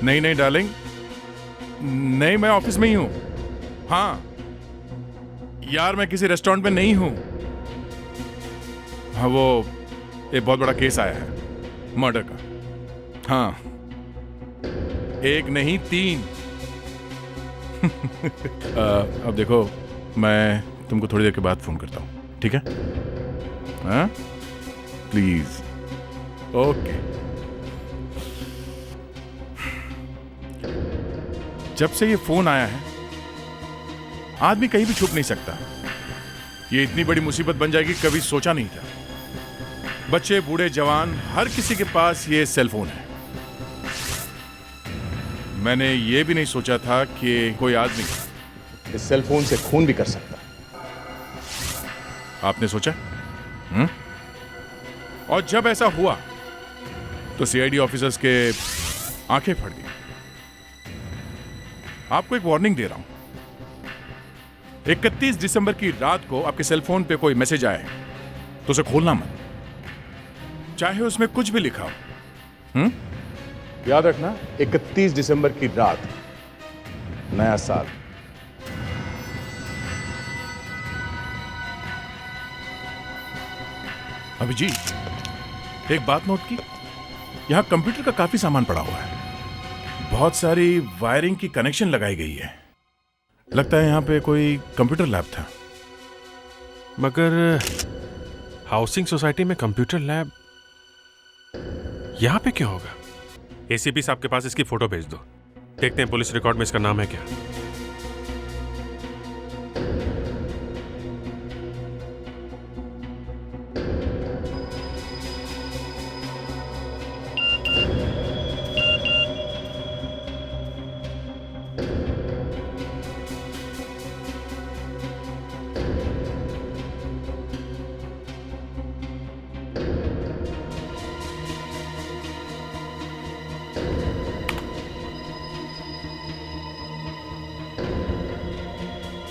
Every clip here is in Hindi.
नहीं नहीं डार्लिंग, नहीं मैं ऑफिस में ही हूं। हाँ यार, मैं किसी रेस्टोरेंट में नहीं हूं। हाँ वो एक बहुत बड़ा केस आया है मर्डर का। हाँ, एक नहीं 3। अब देखो, मैं तुमको थोड़ी देर के बाद फोन करता हूं, ठीक है? हाँ प्लीज। ओके। जब से ये फोन आया है आदमी कहीं भी छुप नहीं सकता। ये इतनी बड़ी मुसीबत बन जाएगी कभी सोचा नहीं था। बच्चे बूढ़े जवान हर किसी के पास ये सेल फोन है। मैंने ये भी नहीं सोचा था कि कोई आदमी इस सेल फोन से खून भी कर सकता। आपने सोचा? और जब ऐसा हुआ तो सीआईडी ऑफिसर्स के आंखें फट गई। आपको एक वार्निंग दे रहा हूं, 31 दिसंबर की रात को आपके सेल फोन पे कोई मैसेज आए तो उसे खोलना मत, चाहे उसमें कुछ भी लिखा हो। याद रखना, 31 दिसंबर की रात, नया साल। अभिजीत, एक बात नोट की, यहां कंप्यूटर का काफी सामान पड़ा हुआ है। बहुत सारी वायरिंग की कनेक्शन लगाई गई है। लगता है यहां पे कोई कंप्यूटर लैब था। मगर हाउसिंग सोसाइटी में कंप्यूटर लैब यहां पे क्यों होगा? एसीपी साहब के पास इसकी फोटो भेज दो, देखते हैं पुलिस रिकॉर्ड में इसका नाम है क्या।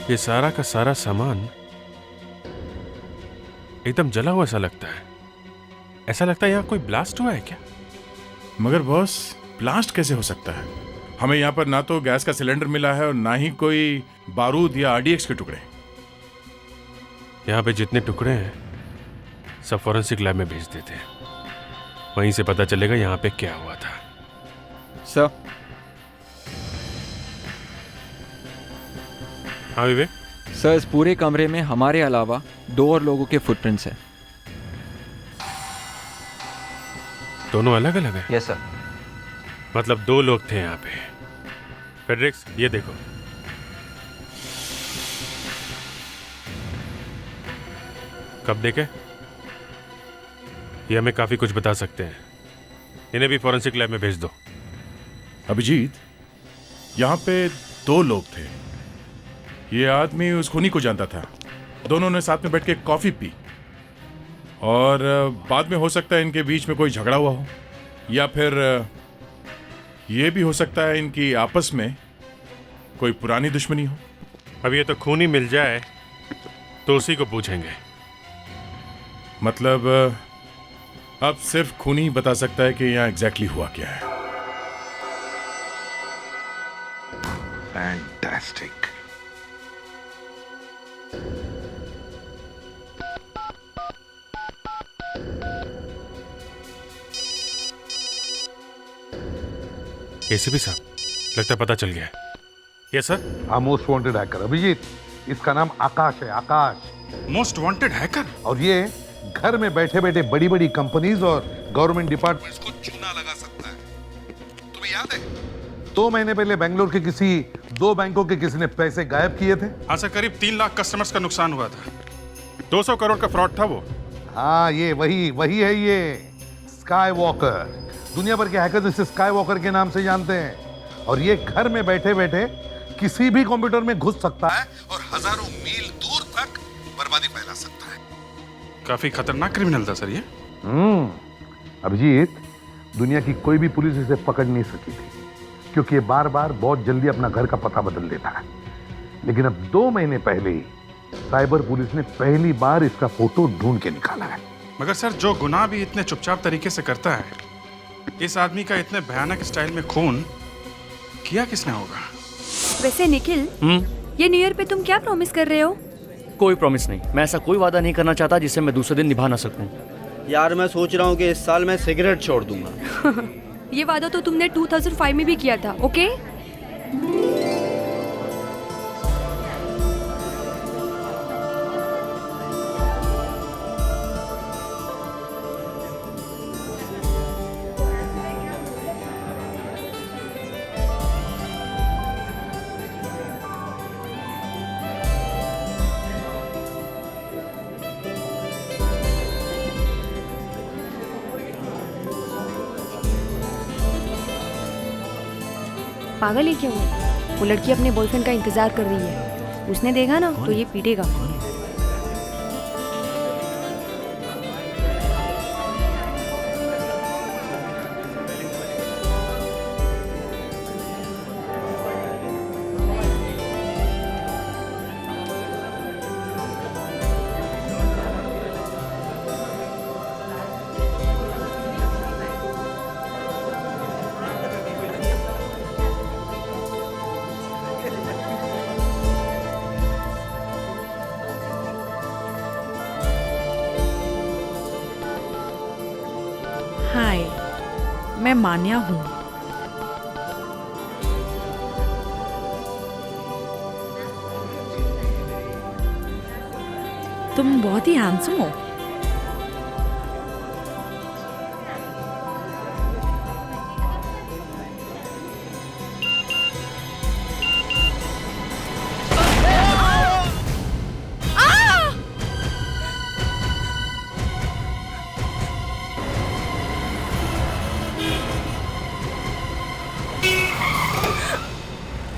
ये सारा का सारा सामान एकदम जला हुआ ऐसा लगता है। ऐसा लगता है यहां कोई ब्लास्ट हुआ है क्या? मगर बॉस, ब्लास्ट कैसे हो सकता है? हमें यहां पर ना तो गैस का सिलेंडर मिला है और ना ही कोई बारूद या आरडीएक्स के टुकड़े। यहां पे जितने टुकड़े हैं सब फॉरेंसिक लैब में भेज देते हैं, वहीं से पता चलेगा यहां पे क्या हुआ था। सर। हाँ विवेक। सर, इस पूरे कमरे में हमारे अलावा 2 और लोगों के फुटप्रिंट्स हैं। दोनों अलग अलग हैं? Yes sir. मतलब 2 लोग थे यहाँ पे। फेडरिक्स, ये देखो। कब देखे? ये हमें काफी कुछ बता सकते हैं। इन्हें भी फॉरेंसिक लैब में भेज दो। अभिजीत, यहां पे 2 लोग थे। ये आदमी उस खूनी को जानता था। दोनों ने साथ में बैठ के कॉफी पी और बाद में हो सकता है इनके बीच में कोई झगड़ा हुआ हो, या फिर ये भी हो सकता है इनकी आपस में कोई पुरानी दुश्मनी हो। अब ये तो खूनी मिल जाए तो उसी को पूछेंगे। मतलब अब सिर्फ खूनी ही बता सकता है कि यहाँ एग्जैक्टली हुआ क्या है। फैंटास्टिक। एसीपी साहब, लगता है पता चल गया है। Yes sir. हाँ, मोस्ट वांटेड हैकर अभिजीत। इसका नाम आकाश है, आकाश। Most wanted hacker? और ये घर में बैठे बैठे बड़ी बड़ी कंपनीज और गवर्नमेंट डिपार्टमेंट्स को चूना लगा सकता है। तुम्हें याद है 2 महीने पहले बेंगलोर के किसी 2 बैंकों के किसी ने पैसे गायब किए थे? हाँ सर, करीब 3 लाख कस्टमर्स का नुकसान हुआ था। 200 करोड़ का फ्रॉड था वो। हाँ, ये वही है ये स्काई वॉकर। दुनिया भर के हैकर्स इसे स्काई वॉकर के नाम से जानते हैं। और ये घर में बैठे बैठे किसी भी कंप्यूटर में घुस सकता है और हजारों मील दूर तक बर्बादी फैला सकता है। काफी खतरनाक क्रिमिनल था सर ये। अभिजीत, दुनिया की कोई भी पुलिस इसे पकड़ नहीं सकी थी, क्योंकि ये बार बार बहुत जल्दी अपना घर का पता बदल देता है। लेकिन अब 2 महीने पहले ही साइबर पुलिस ने पहली बार इसका फोटो ढूंढ के निकाला है। मगर सर, जो गुनाह भी इतने चुपचाप तरीके से करता है, इस आदमी का इतने भयानक स्टाइल में खून किया किसने होगा? वैसे निखिल, ये न्यू ईयर पे तुम क्या प्रॉमिस कर रहे हो? कोई प्रॉमिस नहीं। मैं ऐसा कोई वादा नहीं करना चाहता जिसे मैं दूसरे दिन निभा ना सकूं। यार मैं सोच रहा हूँ कि इस साल मैं सिगरेट छोड़ दूंगा। ये वादा तो तुमने 2005 में भी किया था, ओके? पागल है क्या वो लड़की अपने बॉयफ्रेंड का इंतजार कर रही है। उसने देखा ना तो ये पीटेगा। हाय, मैं मान्या हूँ। तुम बहुत ही हैंडसम हो।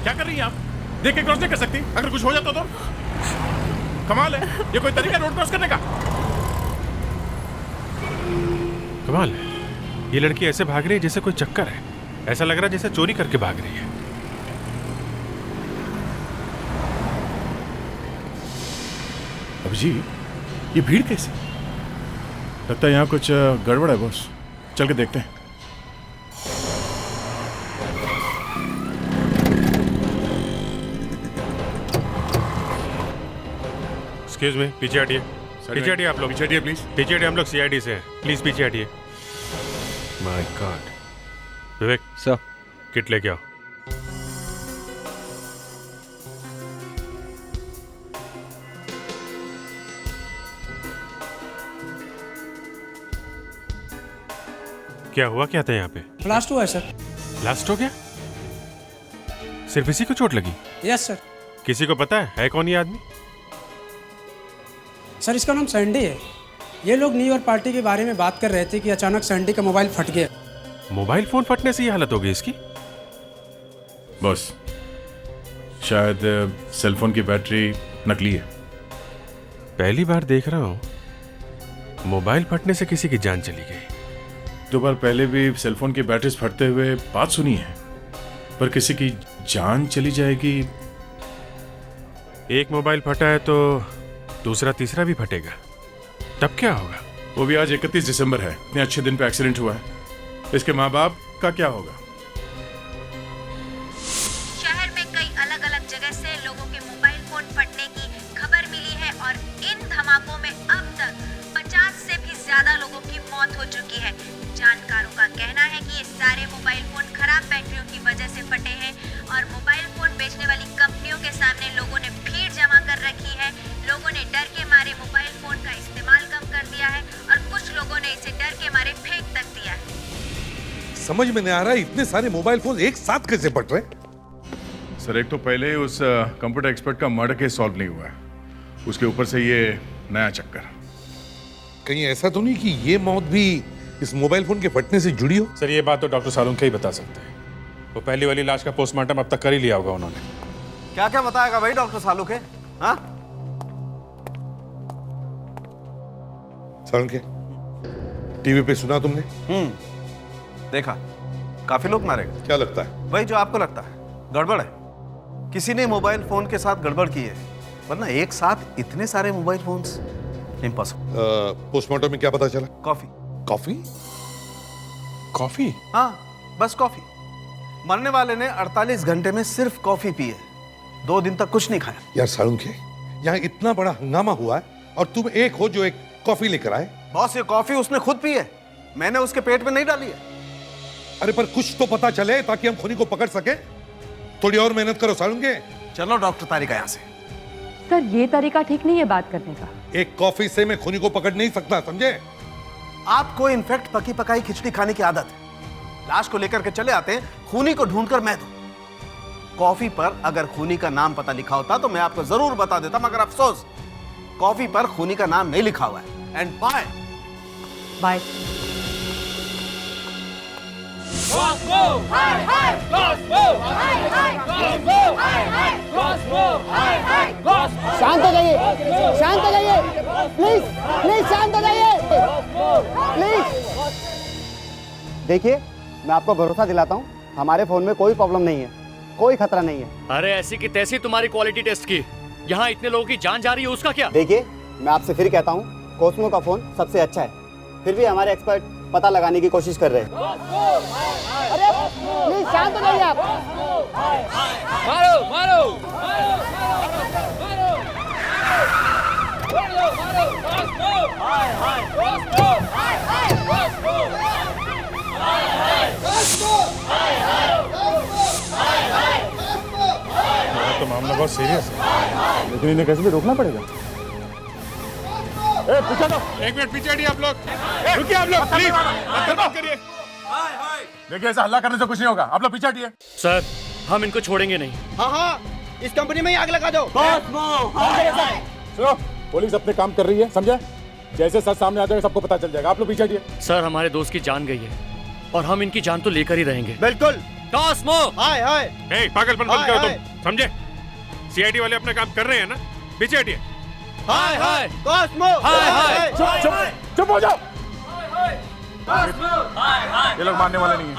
क्या कर रही हैं आप? देख के क्रॉस नहीं कर सकती? अगर कुछ हो जाता तो? कमाल है, ये कोई तरीका रोड क्रॉस करने का? कमाल है, ये लड़की ऐसे भाग रही है जैसे कोई चक्कर है। ऐसा लग रहा है जैसे चोरी करके भाग रही है। अभिजीत, ये भीड़ कैसे? लगता है यहाँ कुछ गड़बड़ है बॉस। चल के देखते हैं। एक्सक्यूज मी, पीछे हटिए। पीछे हटिए आप लोग। पीछे हटिए प्लीज। पीछे हटिए, हम लोग सीआईडी से हैं। प्लीज पीछे हटिए। My god. Vivek sir, kit लेके आओ। क्या हुआ क्या था यहाँ पे? ब्लास्ट हुआ है सर। ब्लास्ट हो गया? सिर्फ इसी को चोट लगी? Yes sir. किसी को पता है कौन ये आदमी? सर इसका नाम सैंडी है। ये लोग न्यू ईयर पार्टी के बारे में बात कर रहे थे कि अचानक सैंडी का मोबाइल फट गया। मोबाइल फोन फटने से ये हालत हो गई इसकी? बॉस, शायद सेलफोन की बैटरी नकली है। पहली बार देख रहा हूँ मोबाइल फटने से किसी की जान चली गई। 2 बार पहले भी सेलफोन की बैटरीज फटते हुए बात सुनी है, पर किसी की जान चली जाएगी। एक मोबाइल फटा है तो दूसरा तीसरा भी फटेगा, तब क्या होगा? वो भी आज 31 दिसंबर है। इतने अच्छे दिन पे एक्सीडेंट हुआ है। इसके माँ बाप का क्या होगा? शहर में कई अलग अलग जगह से लोगों के मोबाइल फोन फटने की खबर मिली है और इन धमाकों में अब तक 50 से भी ज्यादा लोगों की मौत हो चुकी है। जानकारों का कहना है कि ये सारे मोबाइल फोन खराब बैटरियों की वजह से फटे हैं और मोबाइल फोन बेचने वाली कंपनियों के सामने लोगों ने भीड़ जमा कर रखी है। लोगों ने डर के मारे मोबाइल फोन का इस्तेमाल कम कर दिया है और कुछ लोगों ने इसे डर के मारे फेंक तक दिया है। समझ में नहीं आ रहा है इतने सारे मोबाइल फोन एक साथ कैसे फट रहे? सर, एक तो पहले ही उस कंप्यूटर एक्सपर्ट का मर्डर केस सॉल्व नहीं हुआ है, उसके ऊपर से ये नया चक्कर। कहीं ऐसा तो नहीं कि ये मौत भी इस मोबाइल फोन के फटने से जुड़ी हो? सर ये बात तो डॉक्टर सालुंखे ही बता सकते हैं। वो पहली वाली लाश का पोस्टमार्टम अब तक कर ही लिया होगा उन्होंने। क्या क्या बताएगा भाई डॉक्टर सालुंखे? हाँ सालुंखे, टीवी पे सुना तुमने? देखा, काफी लोग मारे गए। क्या लगता है? वही जो आपको लगता है, गड़बड़ है। किसी ने मोबाइल फोन के साथ गड़बड़ की है, वरना एक साथ इतने सारे मोबाइल फोन्स इम्पॉसिबल। पोस्टमार्टम में क्या पता चला? कॉफी। कॉफी? कॉफी? हाँ, बस कॉफी। मरने वाले ने 48 घंटे में सिर्फ कॉफी पी है, 2 दिन तक कुछ नहीं खाया। यार सालुंखे, यहाँ इतना बड़ा हंगामा हुआ है और तुम एक हो जो एक कॉफी लेकर आए। बॉस, ये कॉफी उसने खुद पी है, मैंने उसके पेट में नहीं डाली है। अरे पर कुछ तो पता चले ताकि हम खूनी को पकड़ सके। थोड़ी और मेहनत करो सालुंखे। चलो डॉक्टर तारिका यहाँ से। सर ये तरीका ठीक नहीं है बात करने का। एक कॉफी से मैं खूनी को पकड़ नहीं सकता, समझे? आपको इनफेक्ट पकी पकाई खिचड़ी खाने की आदत है। लाश को लेकर के चले आते हैं, खूनी को ढूंढकर मैं दूं। कॉफी पर अगर खूनी का नाम पता लिखा होता तो मैं आपको जरूर बता देता, मगर अफसोस कॉफी पर खूनी का नाम नहीं लिखा हुआ है। And bye bye. शांत हो जाइए, शांत हो जाइए, प्लीज प्लीज शांत हो जाइए, प्लीज। देखिए, मैं आपको भरोसा दिलाता हूँ, हमारे फोन में कोई प्रॉब्लम नहीं है, कोई खतरा नहीं है। अरे ऐसी की तैसी तुम्हारी क्वालिटी टेस्ट की, यहाँ इतने लोगों की जान जा रही है, उसका क्या? देखिए, मैं आपसे फिर कहता हूँ, कोस्मो का फोन सबसे अच्छा है, फिर भी हमारे एक्सपर्ट पता लगाने की कोशिश कर रहे हैं। अरे प्लीज शांत हो जाइए आप। मारो मारो तो मामला बहुत सीरियस है, लेकिन इन्हें कैसे भी रोकना पड़ेगा। पीछे दो, 1 मिनट पीछे हटिए आप लोग। रुकिए आप लोग, प्लीज मत करिए। देखिए ऐसा हल्ला करने से कुछ नहीं होगा, आप लोग पीछे हटिए। सर, हम इनको छोड़ेंगे नहीं। हाँ हाँ, इस कंपनी में ही आग लगा दो। सुनो, पुलिस अपने काम कर रही है, समझे? जैसे सच सामने आ जाएगा सबको पता चल जाएगा। आप लोग पीछे हटिए। सर, हमारे दोस्त की जान गई है और हम इनकी जान तो लेकर ही रहेंगे। बिल्कुल। कॉस्मो, हाय हाय। ए, पागलपन बंद करो तुम, समझे? सीआईडी वाले अपना काम कर रहे हैं ना, पीछे हटिए। हाय हाय कॉस्मो, हाय हाय। चुप हो जाओ। ये लोग मानने वाले नहीं हैं।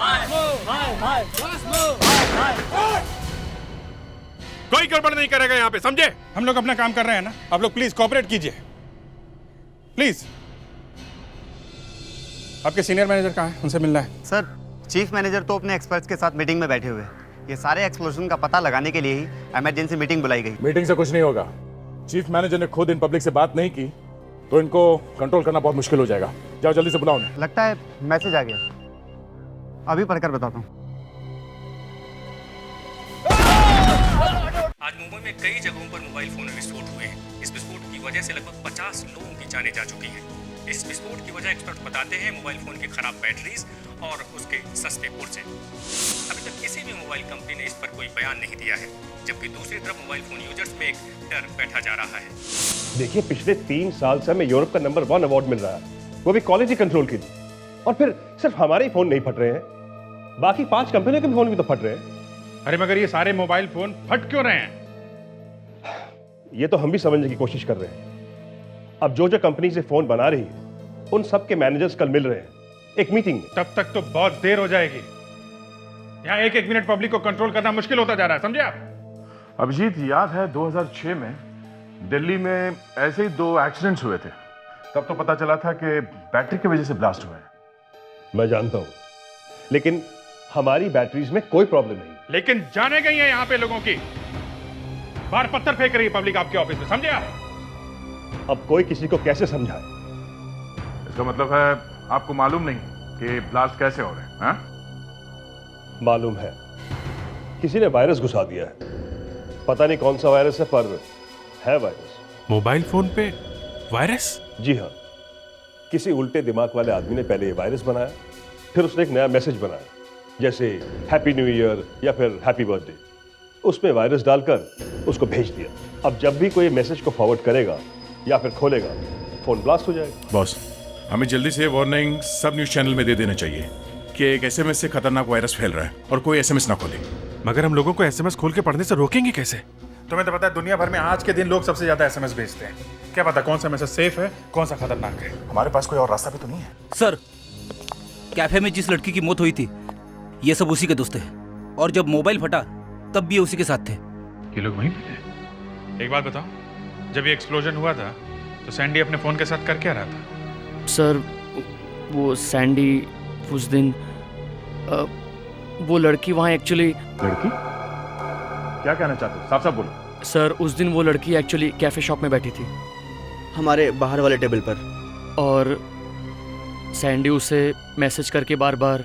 कोई गड़बड़ नहीं करेगा यहाँ पे, समझे? हम लोग अपना काम कर रहे हैं ना, आप लोग प्लीज कोऑपरेट कीजिए, प्लीज। आपके सीनियर मैनेजर कहाँ है? उनसे मिलना है। सर, चीफ मैनेजर तो अपने एक्सपर्ट्स के साथ मीटिंग में बैठे हुए हैं। ये सारे एक्सप्लोजन का पता लगाने के लिए ही इमरजेंसी मीटिंग बुलाई गई। मीटिंग से कुछ नहीं होगा। चीफ मैनेजर ने खुद इन पब्लिक से बात नहीं की तो इनको कंट्रोल करना बहुत मुश्किल हो जाएगा। जाओ जल्दी से बुलाओ उन्हें। लगता है मैसेज आ गया, अभी पढ़कर बताता हूँ। आज मुंबई में कई जगहों पर मोबाइल फोन विस्फोट हुए हैं। इस विस्फोट की वजह से लगभग 50 लोगों की जानें जा चुकी हैं। इस विस्फोट की वजह एक्सपर्ट बताते हैं मोबाइल फोन की खराब बैटरीज और उसके सस्ते पुर्जे। अभी तक किसी भी मोबाइल कंपनी ने इस पर कोई बयान नहीं दिया है, जबकि दूसरी तरफ मोबाइल फोन यूजर्स में एक डर बैठा जा रहा है। देखिए, पिछले 3 साल से हमें यूरोप का नंबर 1 अवार्ड मिल रहा है, वो भी क्वालिटी कंट्रोल के लिए। और फिर सिर्फ हमारे ही फोन नहीं फट रहे हैं, बाकी 5 कंपनियों के फोन भी तो फट रहे हैं। अरे मगर ये सारे मोबाइल फोन फट क्यों रहे हैं? ये तो हम भी समझने की कोशिश कर रहे हैं। अब जो कंपनी से फोन बना रही है उन सब के मैनेजर्स कल मिल रहे हैं एक मीटिंग में। तब तक तो बहुत देर हो जाएगी। यहाँ एक मिनट पब्लिक को कंट्रोल करना मुश्किल होता जा रहा है, समझे आप? अभिजीत, याद है 2006 में दिल्ली में ऐसे ही 2 एक्सीडेंट्स हुए थे। तब तो पता चला था कि बैटरी की वजह से ब्लास्ट हुआ है। मैं जानता हूं, लेकिन हमारी बैटरीज में कोई प्रॉब्लम नहीं। लेकिन जाने गई है यहाँ पे लोगों की। बाहर पत्थर फेंक रही है पब्लिक आपके ऑफिस में, समझे आप? अब कोई किसी को कैसे समझाए? इसका मतलब है आपको मालूम नहीं कि ब्लास्ट कैसे हो रहे हैं? हाँ? मालूम है, किसी ने वायरस घुसा दिया है। पता नहीं कौन सा वायरस है, पर है वायरस। मोबाइल फोन पे वायरस? जी हाँ, किसी उल्टे दिमाग वाले आदमी ने पहले ये वायरस बनाया, फिर उसने एक नया मैसेज बनाया, जैसे हैप्पी न्यू ईयर या फिर हैप्पी बर्थडे। उसमें वायरस डालकर उसको भेज दिया। अब जब भी कोई मैसेज को फॉरवर्ड करेगा या फिर खोलेगा, फोन ब्लास्ट हो जाएगा। बॉस, हमें जल्दी से वार्निंग सब न्यूज चैनल में दे देना चाहिए कि एक एसएमएस से खतरनाक वायरस फैल रहा है और कोई एसएमएस ना खोले। मगर हम लोगों को एसएमएस खोल के पढ़ने से रोकेंगे कैसे? तुम्हें तो पता है दुनिया भर में आज के दिन लोग सबसे ज्यादा एसएमएस भेजते हैं। क्या पता कौन सा मैसेज सेफ है, कौन सा खतरनाक है। हमारे पास कोई और रास्ता भी तो नहीं है। सर, कैफे में जिस लड़की की मौत हुई थी ये सब उसी के दोस्त थे, और जब मोबाइल फटा तब भी उसी के साथ थे। ये लोग वहीं पे थे। एक बात बताओ, जब ये एक्सप्लोजन हुआ था तो सैंडी अपने फोन के साथ कर क्या रहा था? सर, वो सैंडी उस दिन वो लड़की वहाँ एक्चुअली। लड़की? क्या कहना चाहते हो? साफ साफ बोलो। सर उस दिन वो लड़की एक्चुअली कैफे शॉप में बैठी थी हमारे बाहर वाले टेबल पर। और सैंडी उसे मैसेज करके बार बार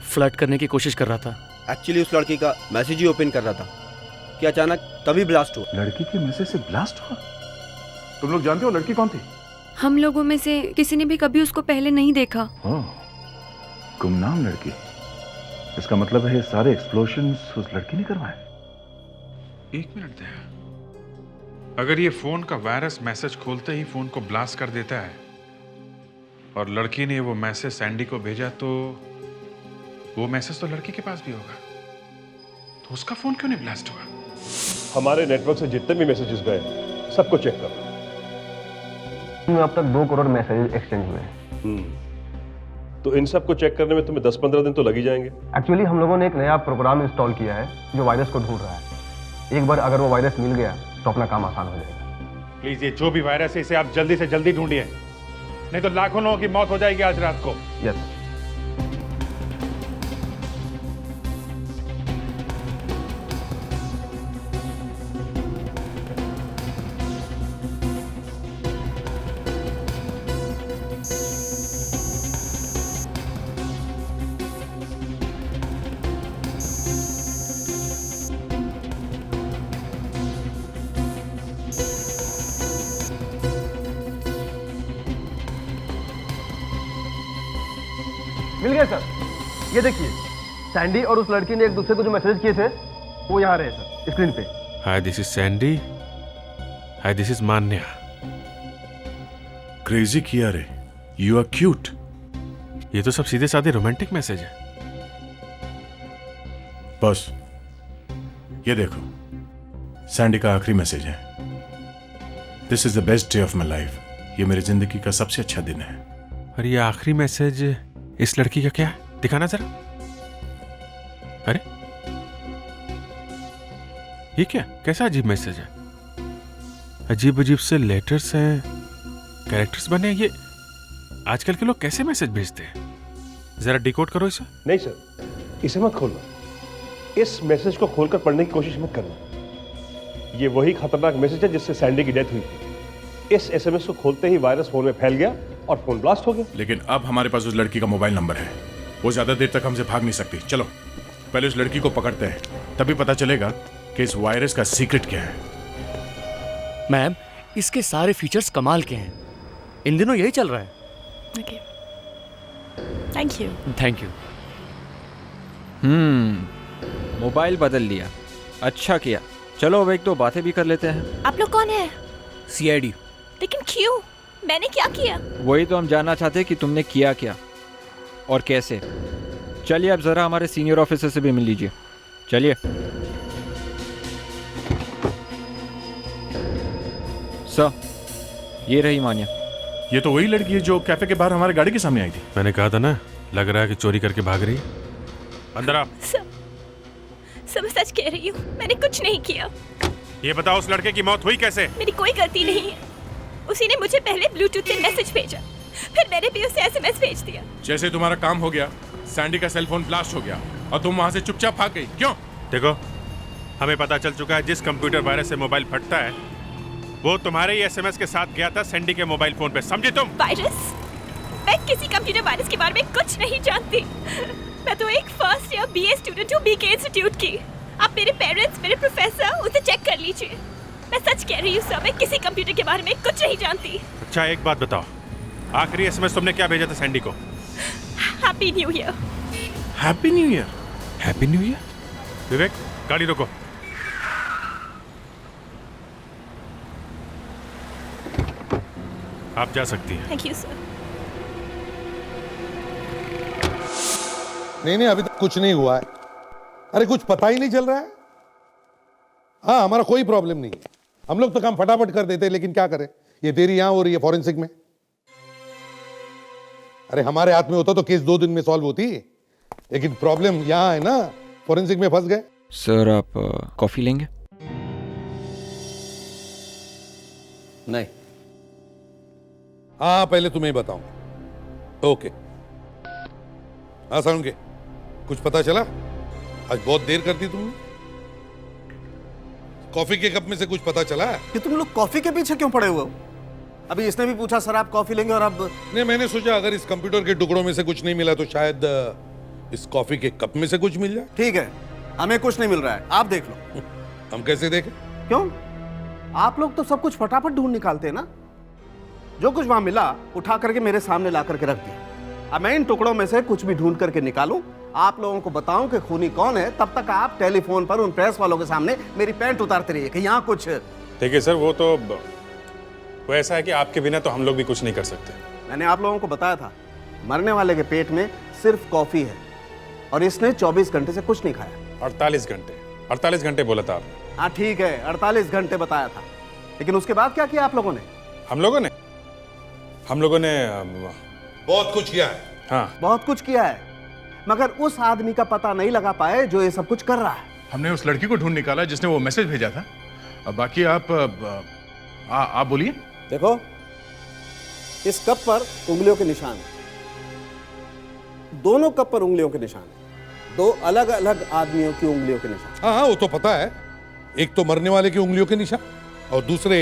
फ्लर्ट करने की कोशिश कर रहा था। एक्चुअली उस लड़की का मैसेज ही ओपन कर रहा था कि अचानक तभी ब्लास्ट हुआ। लड़की के मैसेज से ब्लास्ट हुआ? तुम लोग जानते हो लड़की कौन थी? हम लोगों में से किसी ने भी कभी उसको पहले नहीं देखा। गुमनाम लड़की। इसका मतलब है ये सारे एक्सप्लोजन्स उस लड़की ने करवाए। एक मिनट दया, अगर ये फोन का वायरस मैसेज खोलते ही फोन को ब्लास्ट कर देता है और लड़की ने वो मैसेज सैंडी को भेजा, तो वो मैसेज तो लड़की के पास भी होगा, तो उसका फोन क्यों नहीं ब्लास्ट हुआ? हमारे नेटवर्क से जितने भी मैसेजेस गए सबको चेक करो। अब तक 2 करोड़ मैसेज एक्सचेंज हुए हैं। तो इन सब को चेक करने में तुम्हें 10-15 दिन तो लग ही जाएंगे। एक्चुअली हम लोगों ने एक नया प्रोग्राम इंस्टॉल किया है जो वायरस को ढूंढ रहा है। एक बार अगर वो वायरस मिल गया तो अपना काम आसान हो जाएगा। प्लीज ये जो भी वायरस है इसे आप जल्दी से जल्दी ढूंढिए, नहीं तो लाखों लोगों की मौत हो जाएगी आज रात को। यस। मिल गया सर। ये देखिए, सैंडी और उस लड़की ने एक दूसरे को जो मैसेज किए थे वो यहाँ रहे सर स्क्रीन पे। Hi this is Sandy, hi this is Manya. Crazy किया रे, यू आर क्यूट। ये तो सब सीधे साधे रोमांटिक मैसेज है। बस ये देखो, सैंडी का आखिरी मैसेज है। This is the best day of my life. ये मेरी जिंदगी का सबसे अच्छा दिन है। और ये आखिरी मैसेज इस लड़की का क्या है? दिखाना जरा। अरे ये क्या, कैसा अजीब मैसेज है? अजीब अजीब से लेटर्स हैं, कैरेक्टर्स बने हैं। ये आजकल के लोग कैसे मैसेज भेजते हैं? जरा डिकोड करो इसे। नहीं सर, इसे मत खोलना। इस मैसेज को खोलकर पढ़ने की कोशिश मत करना। ये वही खतरनाक मैसेज है जिससे सैंडी की डेथ हुई थी। इस एसएमएस को खोलते ही वायरस फोन में फैल गया और फोन ब्लास्ट हो गया। लेकिन अब हमारे पास उस लड़की का मोबाइल नंबर है। वो ज्यादा देर तक हमसे भाग नहीं सकती। चलो पहले उस लड़की को पकड़ते हैं, तभी पता चलेगा कि इस वायरस का सीक्रेट क्या है। मैम, इसके सारे फीचर्स कमाल के हैं। इन दिनों यही चल रहा है। Okay, thank you. Thank you. Mobile बदल लिया, अच्छा किया। चलो अब 1-2 बातें भी कर लेते हैं। आप लोग कौन है? सीआईडी। लेकिन क्यों? मैंने क्या किया? वही तो हम जानना चाहते हैं कि तुमने किया क्या और कैसे। चलिए अब जरा हमारे सीनियर ऑफिसर से भी मिल लीजिए। चलिए। सर, ये रही मान्या। ये तो वही लड़की है जो कैफे के बाहर हमारे गाड़ी के सामने आई थी। मैंने कहा था ना, लग रहा है कि चोरी करके भाग रही है। अंदर आ। सब मैं सच कह रही हूँ, मैंने कुछ नहीं किया। ये बताओ उस लड़के की मौत हुई कैसे? मेरी कोई गलती नहीं है। उसी ने मुझे पहले ब्लूटूथ से मैसेज भेजा, फिर मैंने भी उसे एसएमएस भेज दिया। जैसे तुम्हारा काम हो गया, सैंडी का सेलफोन ब्लास्ट हो गया और तुम वहां से चुपचाप भाग गई। क्यों? देखो, हमें पता चल चुका है जिस कंप्यूटर वायरस से मोबाइल फटता है वो तुम्हारे ही एसएमएस के साथ गया था सैंडी के मोबाइल फोन पे। समझी तुम? वायरस? मैं किसी कंप्यूटर वायरस के बारे में कुछ नहीं जानती। मैं तो एक फर्स्ट ईयर बीए स्टूडेंट हूँ बीके इंस्टीट्यूट की। आप मेरे पेरेंट्स, मेरे प्रोफेसर, उसे चेक कर लीजिए। मैं सच कह रही हूँ सर, मैं किसी कंप्यूटर के बारे में कुछ नहीं जानती। अच्छा एक बात बताओ, आखिरी एसएमएस तुमने क्या भेजा था सैंडी को? Happy new year. Happy new year? Happy new year? Vivek, गाड़ी रोको। आप जा सकती हैं। Thank you sir. नहीं, अभी तक कुछ नहीं हुआ है। अरे कुछ पता ही नहीं चल रहा है। हाँ, हमारा कोई प्रॉब्लम नहीं है। हम लोग तो काम फटाफट कर देते हैं, लेकिन क्या करें, ये देरी यहां हो रही है फॉरेंसिक में। अरे हमारे हाथ में होता तो केस 2 दिन में सॉल्व होती, लेकिन प्रॉब्लम यहां है ना, फॉरेंसिक में फंस गए। सर आप कॉफी लेंगे? नहीं। हाँ, पहले तुम्हें बताऊं। ओके। हाँ सारुण के, कुछ पता चला? आज बहुत देर कर दी तुमने। कॉफी के कप में से कुछ पता चला है? कि तुम लोग कॉफी के पीछे क्यों पड़े हुए हो? अभी इसने भी पूछा सर आप कॉफी लेंगे और अब नहीं, मैंने सोचा अगर इस कंप्यूटर के टुकड़ों में से कुछ नहीं मिला तो शायद इस कॉफी के कप में से कुछ मिल जाए। ठीक है, हमें कुछ नहीं मिल रहा है, आप देख लो। हम कैसे देखें? क्यों? आप लोग तो सब कुछ फटाफट ढूंढ निकालते हैं ना। जो कुछ वहां मिला उठा करके मेरे सामने ला करके रख दिया। अब मैं इन टुकड़ों में से कुछ भी ढूंढ करके निकालूं, आप लोगों को बताऊं कि खूनी कौन है, तब तक आप टेलीफोन पर उन प्रेस वालों के सामने मेरी पैंट उतारते रहिए कि यहाँ कुछ। देखिए सर, वो ऐसा है कि आपके बिना तो हम लोग भी कुछ नहीं कर सकते। मैंने आप लोगों को बताया था मरने वाले के पेट में सिर्फ कॉफी है और इसने 24 घंटे से कुछ नहीं खाया। 48 घंटे बोला था आपने। हाँ ठीक है, 48 घंटे बताया था, लेकिन उसके बाद क्या किया आप लोगों ने? हम लोगों ने बहुत कुछ किया है। हाँ, बहुत कुछ किया है, मगर उस आदमी का पता नहीं लगा पाए जो ये सब कुछ कर रहा है। हमने उस लड़की को ढूंढ निकाला जिसने वो मैसेज भेजा था। अब बाकी आप बोलिए। देखो, इस कप पर उंगलियों के निशान है, दोनों कप पर उंगलियों के निशान है, दो अलग अलग आदमियों की उंगलियों के निशान। हाँ हाँ, वो तो पता है। एक तो मरने वाले की उंगलियों के निशान और दूसरे।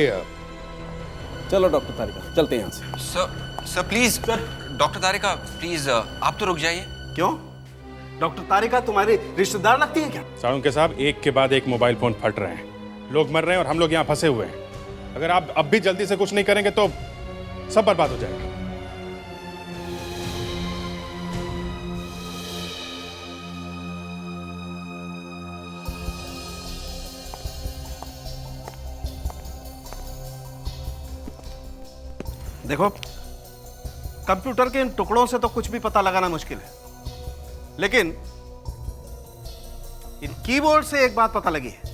चलो डॉक्टर तारिका, चलते हैं यहाँ से। Sir please, doctor Tarika please, आप तो रुक जाइए। क्यों? डॉक्टर तारिका तुम्हारी रिश्तेदार लगती है क्या? साळुंके साहब, एक के बाद एक मोबाइल फोन फट रहे हैं, लोग मर रहे हैं और हम लोग यहाँ फंसे हुए हैं। अगर आप अब भी जल्दी से कुछ नहीं करेंगे तो सब बर्बाद हो जाएगा। देखो, कंप्यूटर के इन टुकड़ों से तो कुछ भी पता लगाना मुश्किल है, लेकिन इन कीबोर्ड से एक बात पता लगी है।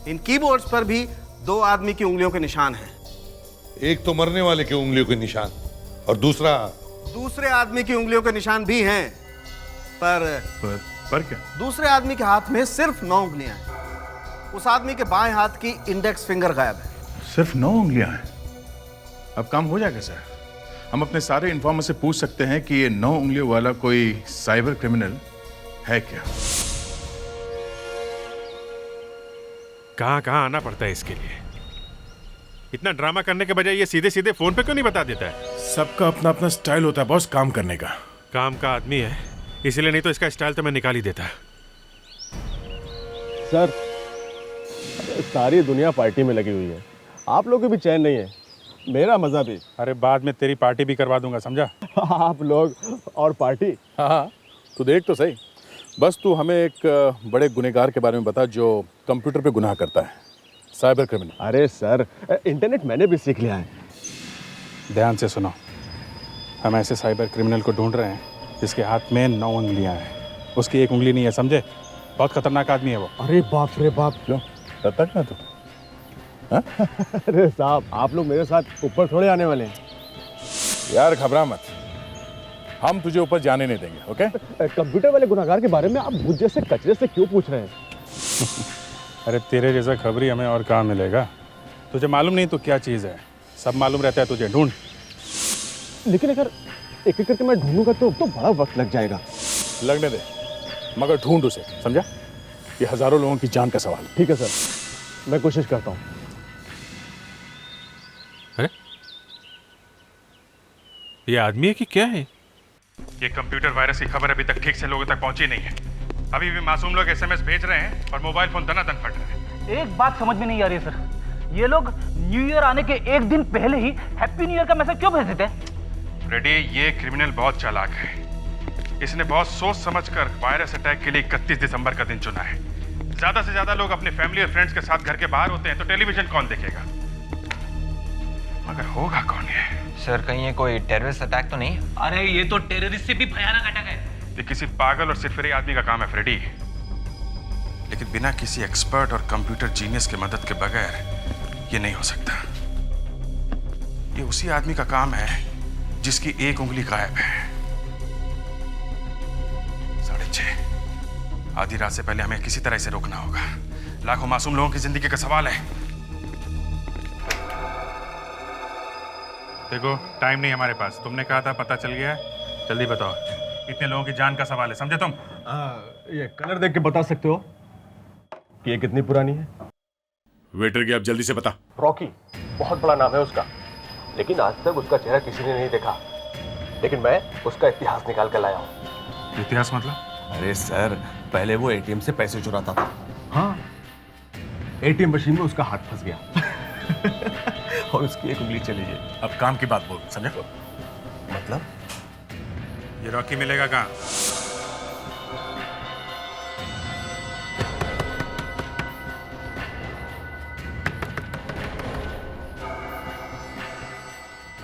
इन कीबोर्ड्स पर भी दो आदमी की उंगलियों के निशान हैं। एक तो मरने वाले की उंगलियों के निशान और दूसरे आदमी की उंगलियों के निशान भी हैं, पर क्या? दूसरे आदमी के हाथ में सिर्फ 9 उंगलियां हैं। उस आदमी के बाएं हाथ की इंडेक्स फिंगर गायब है। सिर्फ 9 उंगलियां हैं? अब काम हो जाएगा सर। हम अपने सारे इन्फॉर्मर से पूछ सकते हैं कि ये 9 उंगलियों वाला कोई साइबर क्रिमिनल है क्या? कहाँ आना पड़ता है इसके लिए? इतना ड्रामा करने के बजाय ये सीधे सीधे फोन पे क्यों नहीं बता देता है? सबका अपना अपना स्टाइल होता है बॉस, काम करने का। काम का आदमी है इसीलिए, नहीं तो इसका स्टाइल तो मैं निकाल ही देता। सर, सारी दुनिया पार्टी में लगी हुई है, आप लोग को भी चैन नहीं है, मेरा मजा भी। अरे बाद में तेरी पार्टी भी करवा दूंगा, समझा? आप लोग और पार्टी। हाँ, तू देख तो सही। बस तू हमें एक बड़े गुनहगार के बारे में बता जो कंप्यूटर पे गुनाह करता है, साइबर क्रिमिनल। अरे सर, इंटरनेट मैंने भी सीख लिया है। ध्यान से सुनो, हम ऐसे साइबर क्रिमिनल को ढूंढ रहे हैं जिसके हाथ में 9 उंगलियां हैं। उसकी एक उंगली नहीं है, समझे? बहुत खतरनाक आदमी है वो। अरे बाप रे बाप। क्यों तक ना तू? अरे साहब, आप लोग मेरे साथ ऊपर थोड़े आने वाले हैं। यार घबरा मत, हम तुझे ऊपर जाने नहीं देंगे, ओके? कंप्यूटर वाले गुनहगार के बारे में आप मुझ जैसे कचरे से क्यों पूछ रहे हैं? अरे तेरे जैसा खबरी हमें और कहाँ मिलेगा? तुझे मालूम नहीं तो क्या चीज़ है, सब मालूम रहता है तुझे। ढूंढ। लेकिन अगर एक एक करके मैं ढूंढूंगा तो बड़ा वक्त लग जाएगा। लगने दे, मगर ढूंढ उसे, समझा? ये हजारों लोगों की जान का सवाल है। ठीक है सर, मैं कोशिश करता हूँ। अरे ये आदमी है कि क्या है? ये कंप्यूटर वायरस की खबर अभी तक ठीक से लोगों तक पहुंची नहीं है। अभी भी मासूम लोग एसएमएस भेज रहे हैं और मोबाइल फोन दनादन फट रहे हैं। एक बात समझ में नहीं आ रही है सर, ये लोग न्यू ईयर आने के एक दिन पहले ही हैप्पी न्यू ईयर का मैसेज क्यों भेज देते हैं? रेडी, ये क्रिमिनल बहुत चालाक है। इसने बहुत सोच समझकर वायरस अटैक के लिए 31 दिसंबर का दिन चुना है। ज्यादा से ज्यादा लोग अपने फैमिली और फ्रेंड्स के साथ घर के बाहर होते हैं, तो टेलीविजन कौन देखेगा? मगर होगा कौन ये? सर, कहीं ये कोई टेररिस्ट अटैक तो नहीं? अरे ये तो टेररिस्ट से भी भयानक अटैक है। ये किसी पागल और सिरफिरे आदमी का काम है फ्रेडी, लेकिन बिना किसी एक्सपर्ट और कंप्यूटर जीनियस की मदद के बगैर ये नहीं हो सकता। ये उसी आदमी का काम है जिसकी एक उंगली गायब है। 6:30 आधी रात से पहले हमें किसी तरह इसे रोकना होगा। लाखों मासूम लोगों की जिंदगी का सवाल है। देखो, टाइम नहीं हमारे पास। तुमने कहा था पता चल गया है, जल्दी बताओ। इतने लोगों की जान का सवाल है, समझे तुम? ये कलर देख के बता सकते हो कि ये कितनी पुरानी है? वेटर की आप जल्दी से बता। रॉकी बहुत बड़ा नाम है उसका, लेकिन आज तक उसका चेहरा किसी ने नहीं देखा। लेकिन मैं उसका इतिहास निकाल कर लाया हूँ। इतिहास मतलब? अरे सर, पहले वो एटीएम से पैसे चुराता था। हाँ, एटीएम मशीन में उसका हाथ फंस गया और उसकी एक उंगली चली गई। अब काम की बात बोल, समझे? मतलब? ये रॉकी मिलेगा कहाँ?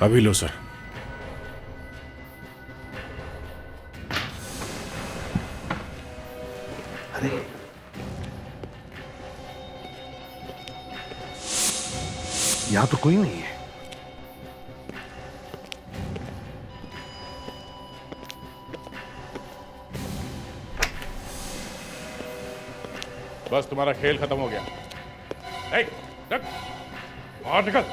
अभी लो सर। अरे यहां तो कोई नहीं है। बस तुम्हारा खेल खत्म हो गया। रख, बाहर निकल।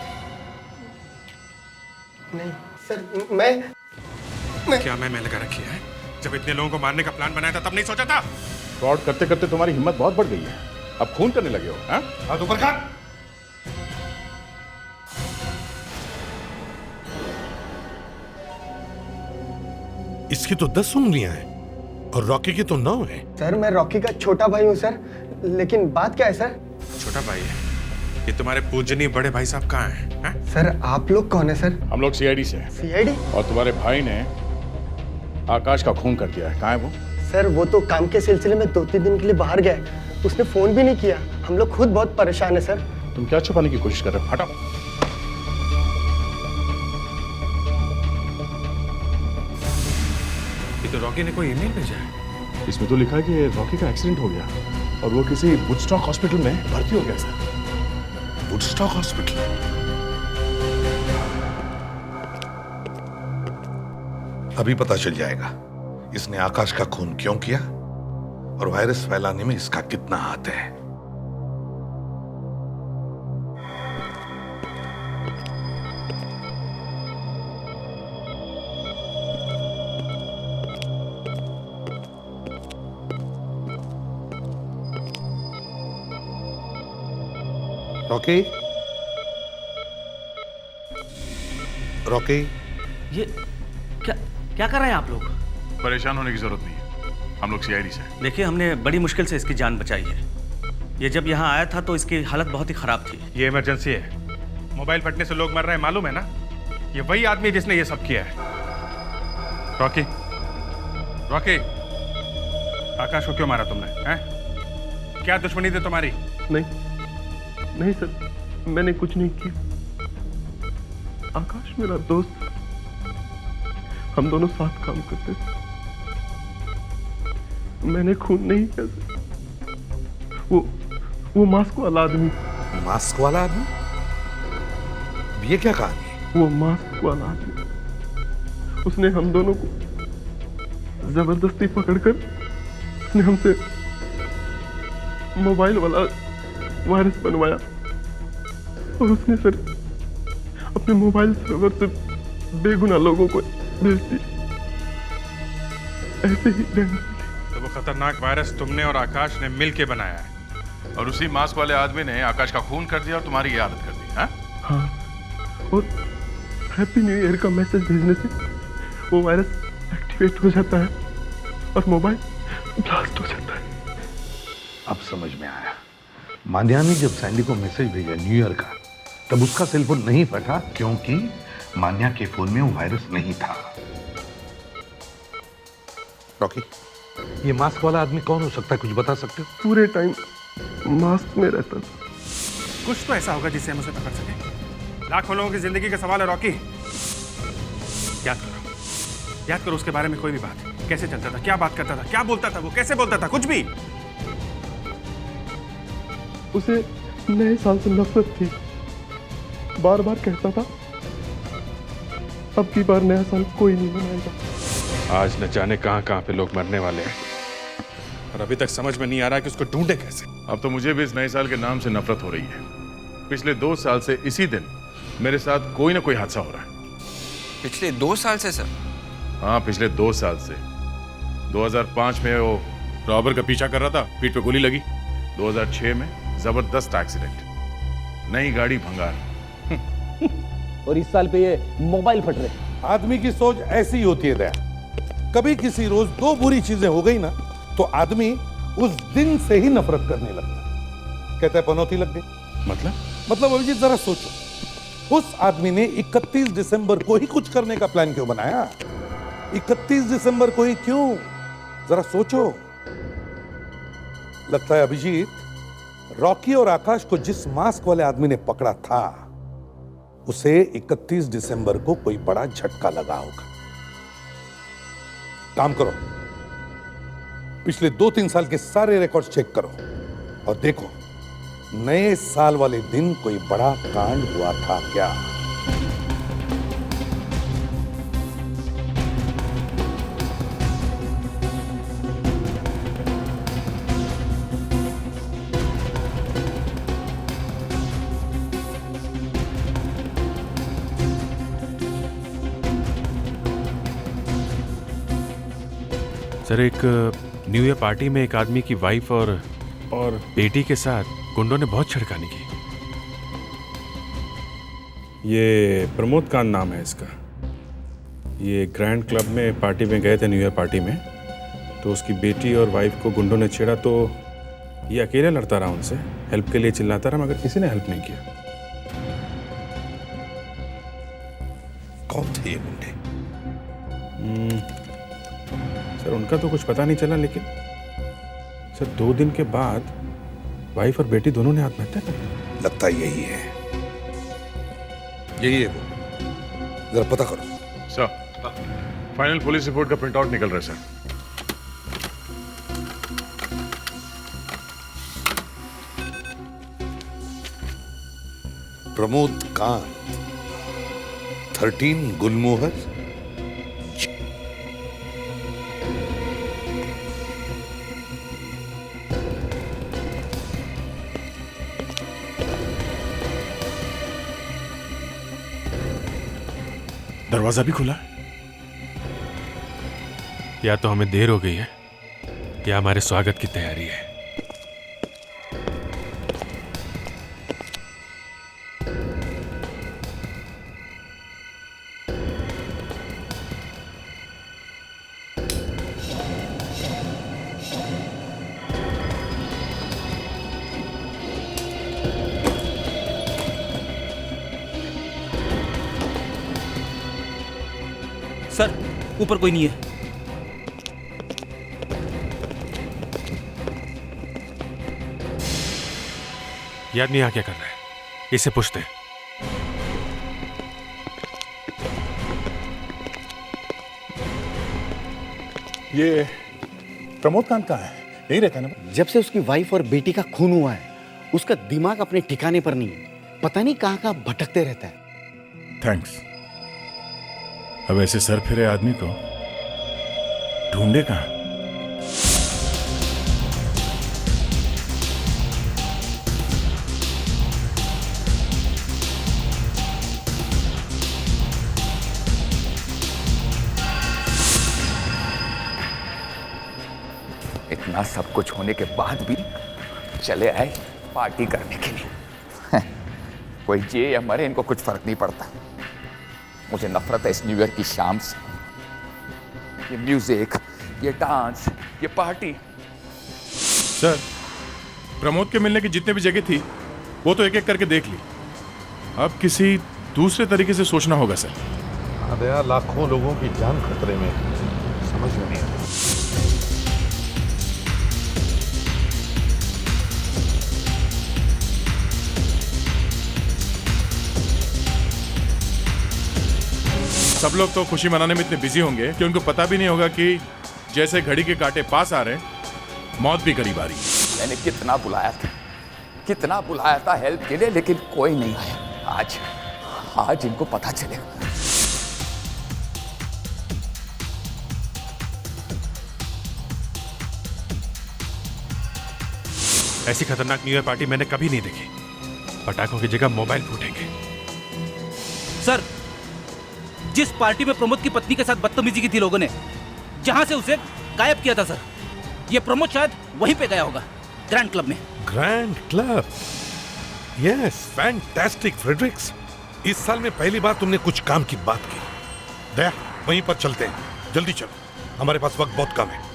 नहीं सर, मैं क्या मैं लगा रखी है? जब इतने लोगों को मारने का प्लान बनाया था तब नहीं सोचा था? फ्रॉड करते करते तुम्हारी हिम्मत बहुत बढ़ गई है। अब खून करने लगे हो, हाँ? हाथ ऊपर कर। इसकी तो 10 उंगलियां हैं और रॉकी की तो 9 है। सर, मैं रॉकी का छोटा भाई हूँ सर, लेकिन बात क्या है सर? छोटा भाई है? ये तुम्हारे पूजनीय बड़े भाई साहब कहाँ हैं? हैं? सर, आप लोग कौन है सर? हम लोग सीआईडी से हैं। सीआईडी? और तुम्हारे भाई ने आकाश का खून कर दिया है। कहाँ है वो? सर, वो तो काम के सिलसिले में 2-3 दिन के लिए बाहर गया है। उसने फोन भी नहीं किया। हम लोग खुद बहुत परेशान है सर। तुम क्या छुपाने की कोशिश कर रहे हो? हटाओ। ये तो रॉकी ने कोई ईमेल भेजा है। इसमें तो लिखा है कि रॉकी का एक्सीडेंट हो गया और वो किसी वुडस्टॉक हॉस्पिटल में भर्ती हो गया सर। Woodstock hospital? अभी पता चल जाएगा इसने आकाश का खून क्यों किया और वायरस फैलाने में इसका कितना हाथ है। रॉकी, रॉकी, ये क्या कर रहे हैं आप लोग? परेशान होने की जरूरत नहीं है, हम लोग सीआईडी से हैं। देखिए, हमने बड़ी मुश्किल से इसकी जान बचाई है। ये जब यहाँ आया था तो इसकी हालत बहुत ही खराब थी। ये इमरजेंसी है। मोबाइल फटने से लोग मर रहे हैं, मालूम है ना? ये वही आदमी जिसने ये सब किया है। रॉकी, रॉकी, आकाश को क्यों मारा तुमने? हैं? क्या दुश्मनी थी तुम्हारी? नहीं सर, मैंने कुछ नहीं किया। आकाश मेरा दोस्त, हम दोनों साथ काम करते थे। मैंने खून नहीं किया सर। वो मास्क वाला आदमी। मास्क वाला आदमी? ये क्या कहानी है? वो मास्क वाला आदमी, उसने हम दोनों को जबरदस्ती पकड़कर उसने हमसे मोबाइल वाला वायरस बनवाया और उसने सर अपने मोबाइल सर्वर से बेगुनाह लोगों को भेज दी। ऐसे ही तो वो खतरनाक वायरस तुमने और आकाश ने मिल के बनाया है और उसी मास्क वाले आदमी ने आकाश का खून कर दिया और तुम्हारी ये हालत कर दी। हाँ? हाँ, और हैप्पी न्यू ईयर का मैसेज भेजने से वो वायरस एक्टिवेट हो जाता है और मोबाइल ब्लास्ट हो जाता है। अब समझ में आया। मान्या ने जब सैंडी को मैसेज भेजा न्यू ईयर का, तब उसका सेलफोन नहीं फटा क्योंकि मान्या के फोन में वो वायरस नहीं था। रॉकी, ये मास्क वाला आदमी कौन हो सकता है? कुछ बता सकते हो? पूरे टाइम मास्क में रहता था। कुछ तो ऐसा होगा जिससे हम उसे पकड़ सके। लाखों लोगों की जिंदगी का सवाल है रॉकी। याद करो उसके बारे में कोई भी बात। कैसे चलता था, क्या बात करता था, क्या बोलता था, वो कैसे बोलता था, कुछ भी। उसे नए साल से नफरत थी। बार बार कहता था अब की बार नया साल कोई नहीं मनाएगा। आज न जाने कहां कहां पे लोग मरने वाले हैं और अभी तक समझ में नहीं आ रहा कि उसको ढूंढे कैसे। अब तो मुझे भी इस नए साल के नाम से नफरत हो रही है। पिछले 2 साल से इसी दिन मेरे साथ कोई ना कोई हादसा हो रहा है। पिछले 2 साल से सर? हाँ, पिछले 2 साल से। 2005 में वो रॉबर का पीछा कर रहा था, पीठ पे गोली लगी। 2006 में जबरदस्त एक्सीडेंट, नई गाड़ी भंगार। और इस साल पे ये मोबाइल फट रहे। आदमी की सोच ऐसी होती है दया। कभी किसी रोज दो बुरी चीजें हो गई ना तो आदमी उस दिन से ही नफरत करने लगता है। कहता है पनौती लग गई। मतलब अभिजीत जरा सोचो, उस आदमी ने 31 दिसंबर को ही कुछ करने का प्लान क्यों बनाया? 31 दिसंबर को ही क्यों? जरा सोचो। लगता है अभिजीत रॉकी और आकाश को जिस मास्क वाले आदमी ने पकड़ा था उसे 31 दिसंबर को कोई बड़ा झटका लगा होगा। काम करो, पिछले 2-3 साल के सारे रिकॉर्ड्स चेक करो और देखो नए साल वाले दिन कोई बड़ा कांड हुआ था क्या। सर, एक न्यू ईयर पार्टी में एक आदमी की वाइफ और बेटी के साथ गुंडों ने बहुत छिड़कानी की। ये प्रमोद कांत नाम है इसका। ये ग्रैंड क्लब में पार्टी में गए थे, न्यू ईयर पार्टी में, तो उसकी बेटी और वाइफ को गुंडों ने छेड़ा तो ये अकेले लड़ता रहा उनसे, हेल्प के लिए चिल्लाता रहा, मगर किसी ने हेल्प नहीं किया। कौन थे ये गुंडे? सर उनका तो कुछ पता नहीं चला, लेकिन सर 2 दिन के बाद वाइफ और बेटी दोनों ने आत्महत्या कर ली। लगता है यही है, यही है वो। जरा पता करो। सर, फाइनल पुलिस रिपोर्ट का प्रिंट आउट निकल रहा है सर। प्रमोद कांत, 13 गुलमोहर। दरवाजा भी खुला है। या तो हमें देर हो गई है या हमारे स्वागत की तैयारी है। सर, ऊपर कोई नहीं है। ये आदमी यहाँ क्या कर रहा है? इसे पूछते हैं। ये प्रमोद कांत कहाँ है? यही रहता है ना? जब से उसकी वाइफ और बेटी का खून हुआ है उसका दिमाग अपने ठिकाने पर नहीं है। पता नहीं कहाँ कहाँ भटकते रहता है। थैंक्स। अब ऐसे सर फिरे आदमी को ढूंढे कहां? इतना सब कुछ होने के बाद भी चले आए पार्टी करने के लिए। कोई जिए या मरे इनको कुछ फर्क नहीं पड़ता। मुझे नफरत है इस न्यू ईयर की शाम से। ये म्यूजिक, ये डांस, ये पार्टी। सर, प्रमोद के मिलने की जितने भी जगह थी वो तो एक एक करके देख ली। अब किसी दूसरे तरीके से सोचना होगा सर। दया, लाखों लोगों की जान खतरे में, समझ में नहीं आता। सब लोग तो खुशी मनाने में इतने बिजी होंगे कि उनको पता भी नहीं होगा कि जैसे घड़ी के कांटे पास आ रहे हैं, मौत भी करीब आ रही है। मैंने कितना बुलाया था हेल्प के लिए, लेकिन कोई नहीं आया। आज इनको पता चलेगा। ऐसी खतरनाक न्यू ईयर पार्टी मैंने कभी नहीं देखी। पटाखों की जगह मोबाइल फूटेंगे। सर, जिस पार्टी में प्रमोद की पत्नी के साथ बदतमीजी की थी लोगों ने, जहां से उसे गायब किया था सर, ये प्रमोद शायद वहीं पे गया होगा, ग्रैंड क्लब में। Grand club, yes, fantastic Fredericks. इस साल में पहली बार तुमने कुछ काम की बात की। दया, वहीं पर चलते हैं, जल्दी चलो, हमारे पास वक्त बहुत कम है।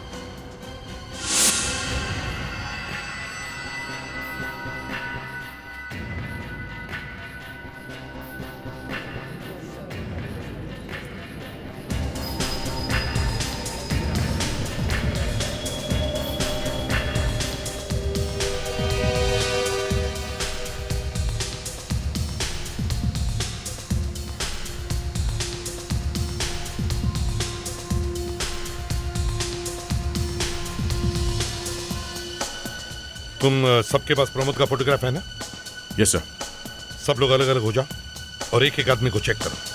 तुम सबके पास प्रमोद का फोटोग्राफ है ना? Yes sir. सब लोग अलग अलग हो जाओ और एक एक आदमी को चेक करो।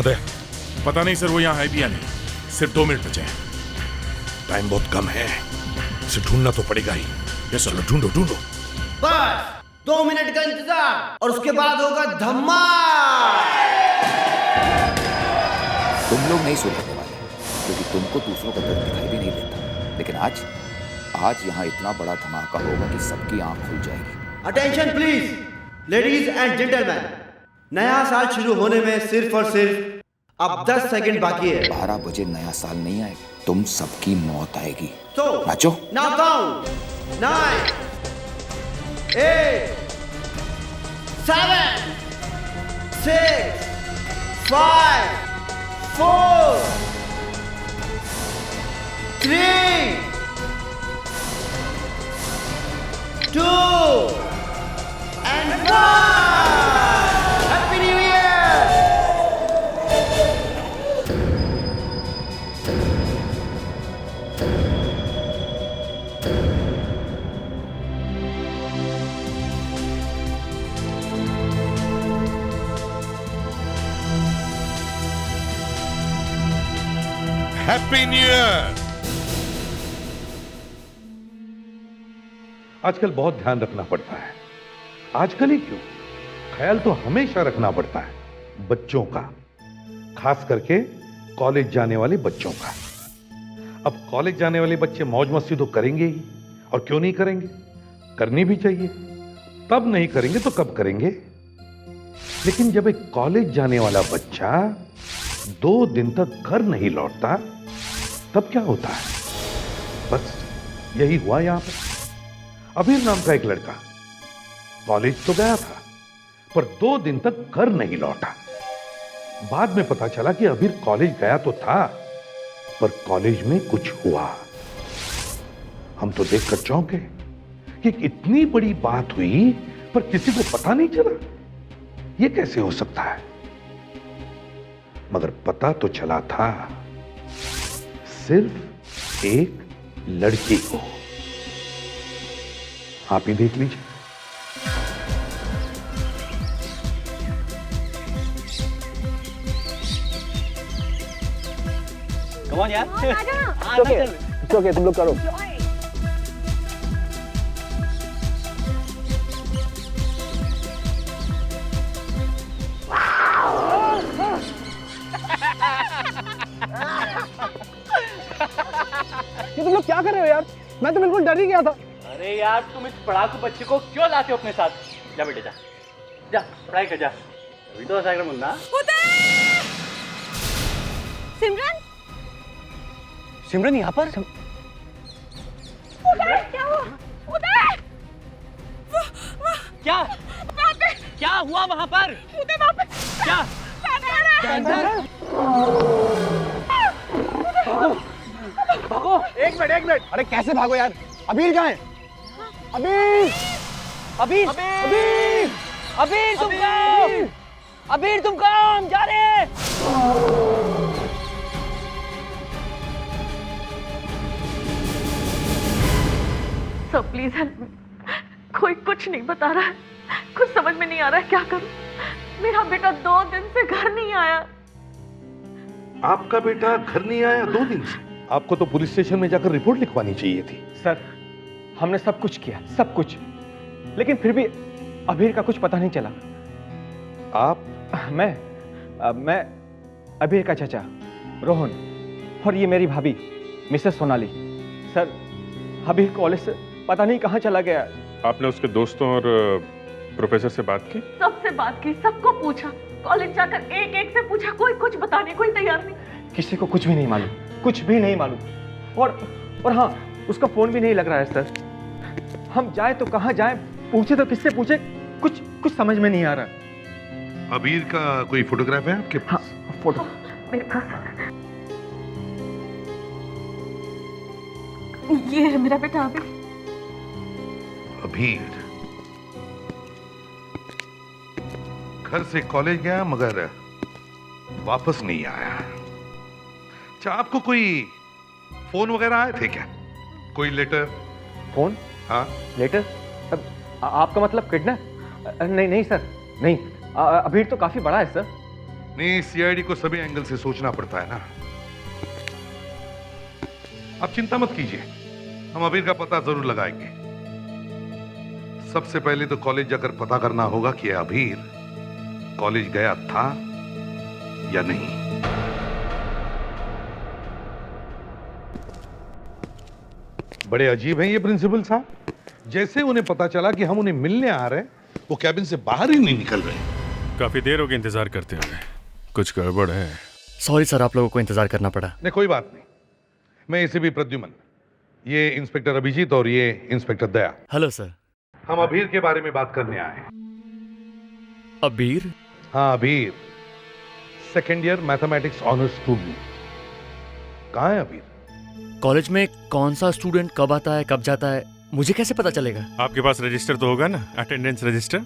अरे पता नहीं सर, वो यहाँ है भी या नहीं। सिर्फ 2 मिनट बचे हैं। टाइम बहुत कम है, इसे ढूंढना तो पड़ेगा ही। Yes sir. चलो ढूंढो ढूंढो। बस 2 मिनट का इंतजार और उसके बाद होगा धमाल। तुम लोग नहीं सुधरने वाले, क्योंकि तुमको दूसरों का दर्द दिखाई भी नहीं देता। लेकिन आज यहाँ इतना बड़ा धमाका होगा कि सबकी आंख खुल जाएगी। Attention please, ladies and gentleman, नया साल शुरू होने में सिर्फ और सिर्फ अब 10 सेकंड बाकी है। 12 बजे नया साल नहीं आएगा, तुम सबकी मौत आएगी। तो नाचो। Now count 9 8 7 6 5 4 3 2 and 1। Happy new year. Happy new year. आजकल बहुत ध्यान रखना पड़ता है। आजकल ही क्यों, ख्याल तो हमेशा रखना पड़ता है बच्चों का, खास करके कॉलेज जाने वाले बच्चों का। अब कॉलेज जाने वाले बच्चे मौज मस्ती तो करेंगे ही, और क्यों नहीं करेंगे, करनी भी चाहिए। तब नहीं करेंगे तो कब करेंगे। लेकिन जब एक कॉलेज जाने वाला बच्चा 2 दिन तक घर नहीं लौटता, तब क्या होता है? बस यही हुआ यहां पर। अबीर नाम का एक लड़का कॉलेज तो गया था, पर 2 दिन तक घर नहीं लौटा। बाद में पता चला कि अबीर कॉलेज गया तो था, पर कॉलेज में कुछ हुआ। हम तो देखकर चौंके कि इतनी बड़ी बात हुई, पर किसी को पता नहीं चला। ये कैसे हो सकता है? मगर पता तो चला था सिर्फ एक लड़की को। आप ही देख लीजिए। Come on, यार। It's okay, तुम लोग करो। ये तुम लोग क्या कर रहे हो यार? मैं तो बिल्कुल डर ही गया था। अरे यार, तुम इस पढ़ाकू बच्चे को क्यों लाते हो अपने साथ? जा बेटे जा, जा पढ़ाई कर जा। अभी तो ऐसा मुन्ना। सिमरन, सिमरन यहाँ पर? उदय, क्या हुआ? उदय! क्या? क्या हुआ वहाँ पर? उदय वहाँ पर क्या? कैंसर? भागो! एक मिनट। अरे कैसे भागो यार? अबीर कहाँ है? अबीर! अबीर अबीर अबीर तुम कहाँ? अबीर तुम कहाँ? हम जा रहे हैं। Sir please help me. कोई कुछ नहीं बता रहा है, कुछ समझ में नहीं आ रहा है, क्या करूं? मेरा बेटा 2 दिन से घर नहीं आया। आपका बेटा घर नहीं आया 2 दिन से? आपको तो पुलिस स्टेशन में जाकर रिपोर्ट लिखवानी चाहिए थी। सर, हमने सब कुछ किया, सब कुछ, लेकिन फिर भी अबीर का कुछ पता नहीं चला। आप? मैं अबीर का चाचा रोहन, और ये मेरी भाभी मिसेस सोनाली। सर, अबीर कॉलेज से पता नहीं कहाँ चला गया। आपने उसके दोस्तों और प्रोफेसर से बात की? सबसे बात की, सबको पूछा, कॉलेज जाकर एक एक से पूछा, कोई कुछ बताने को ही तैयार नहीं। किसी को कुछ भी नहीं मालूम, कुछ भी नहीं मालूम। और हाँ, उसका फोन भी नहीं लग रहा है सर। हम जाए तो कहाँ जाए, पूछे तो किससे पूछे, कुछ समझ में नहीं आ रहा। अबीर का कोई फोटोग्राफ है आपके पास? हाँ, फोटो मेरे पास ये है मेरा बेटा अबीर। अबीर घर से कॉलेज गया मगर वापस नहीं आया। अच्छा, आपको कोई फोन वगैरह आए थे क्या? कोई लेटर? फोन? हाँ, लेटर? आपका मतलब किडनैप? नहीं सर, नहीं। अबीर तो काफी बड़ा है सर। नहीं, सीआईडी को सभी एंगल से सोचना पड़ता है ना। आप चिंता मत कीजिए, हम अबीर का पता जरूर लगाएंगे। सबसे पहले तो कॉलेज जाकर पता करना होगा कि अबीर कॉलेज गया था या नहीं। बड़े अजीब हैं ये प्रिंसिपल साहब। जैसे उन्हें पता चला कि हम उन्हें मिलने आ रहे हैं, वो कैबिन से बाहर ही नहीं निकल रहे। काफी देर हो गई इंतजार करते हुए, कुछ गड़बड़ है। सॉरी सर, आप लोगों को इंतजार करना पड़ा। नहीं, कोई बात नहीं। मैं इसे भी प्रद्युमन, ये इंस्पेक्टर अभिजीत और ये इंस्पेक्टर दया। Hello sir. हम अबीर के बारे में बात करने आए हैं। अबीर? हाँ, अबीर, second year mathematics honours student. कहाँ है अबीर? कॉलेज में कौन सा स्टूडेंट कब आता है कब जाता है मुझे कैसे पता चलेगा? आपके पास रजिस्टर तो होगा ना, अटेंडेंस रजिस्टर।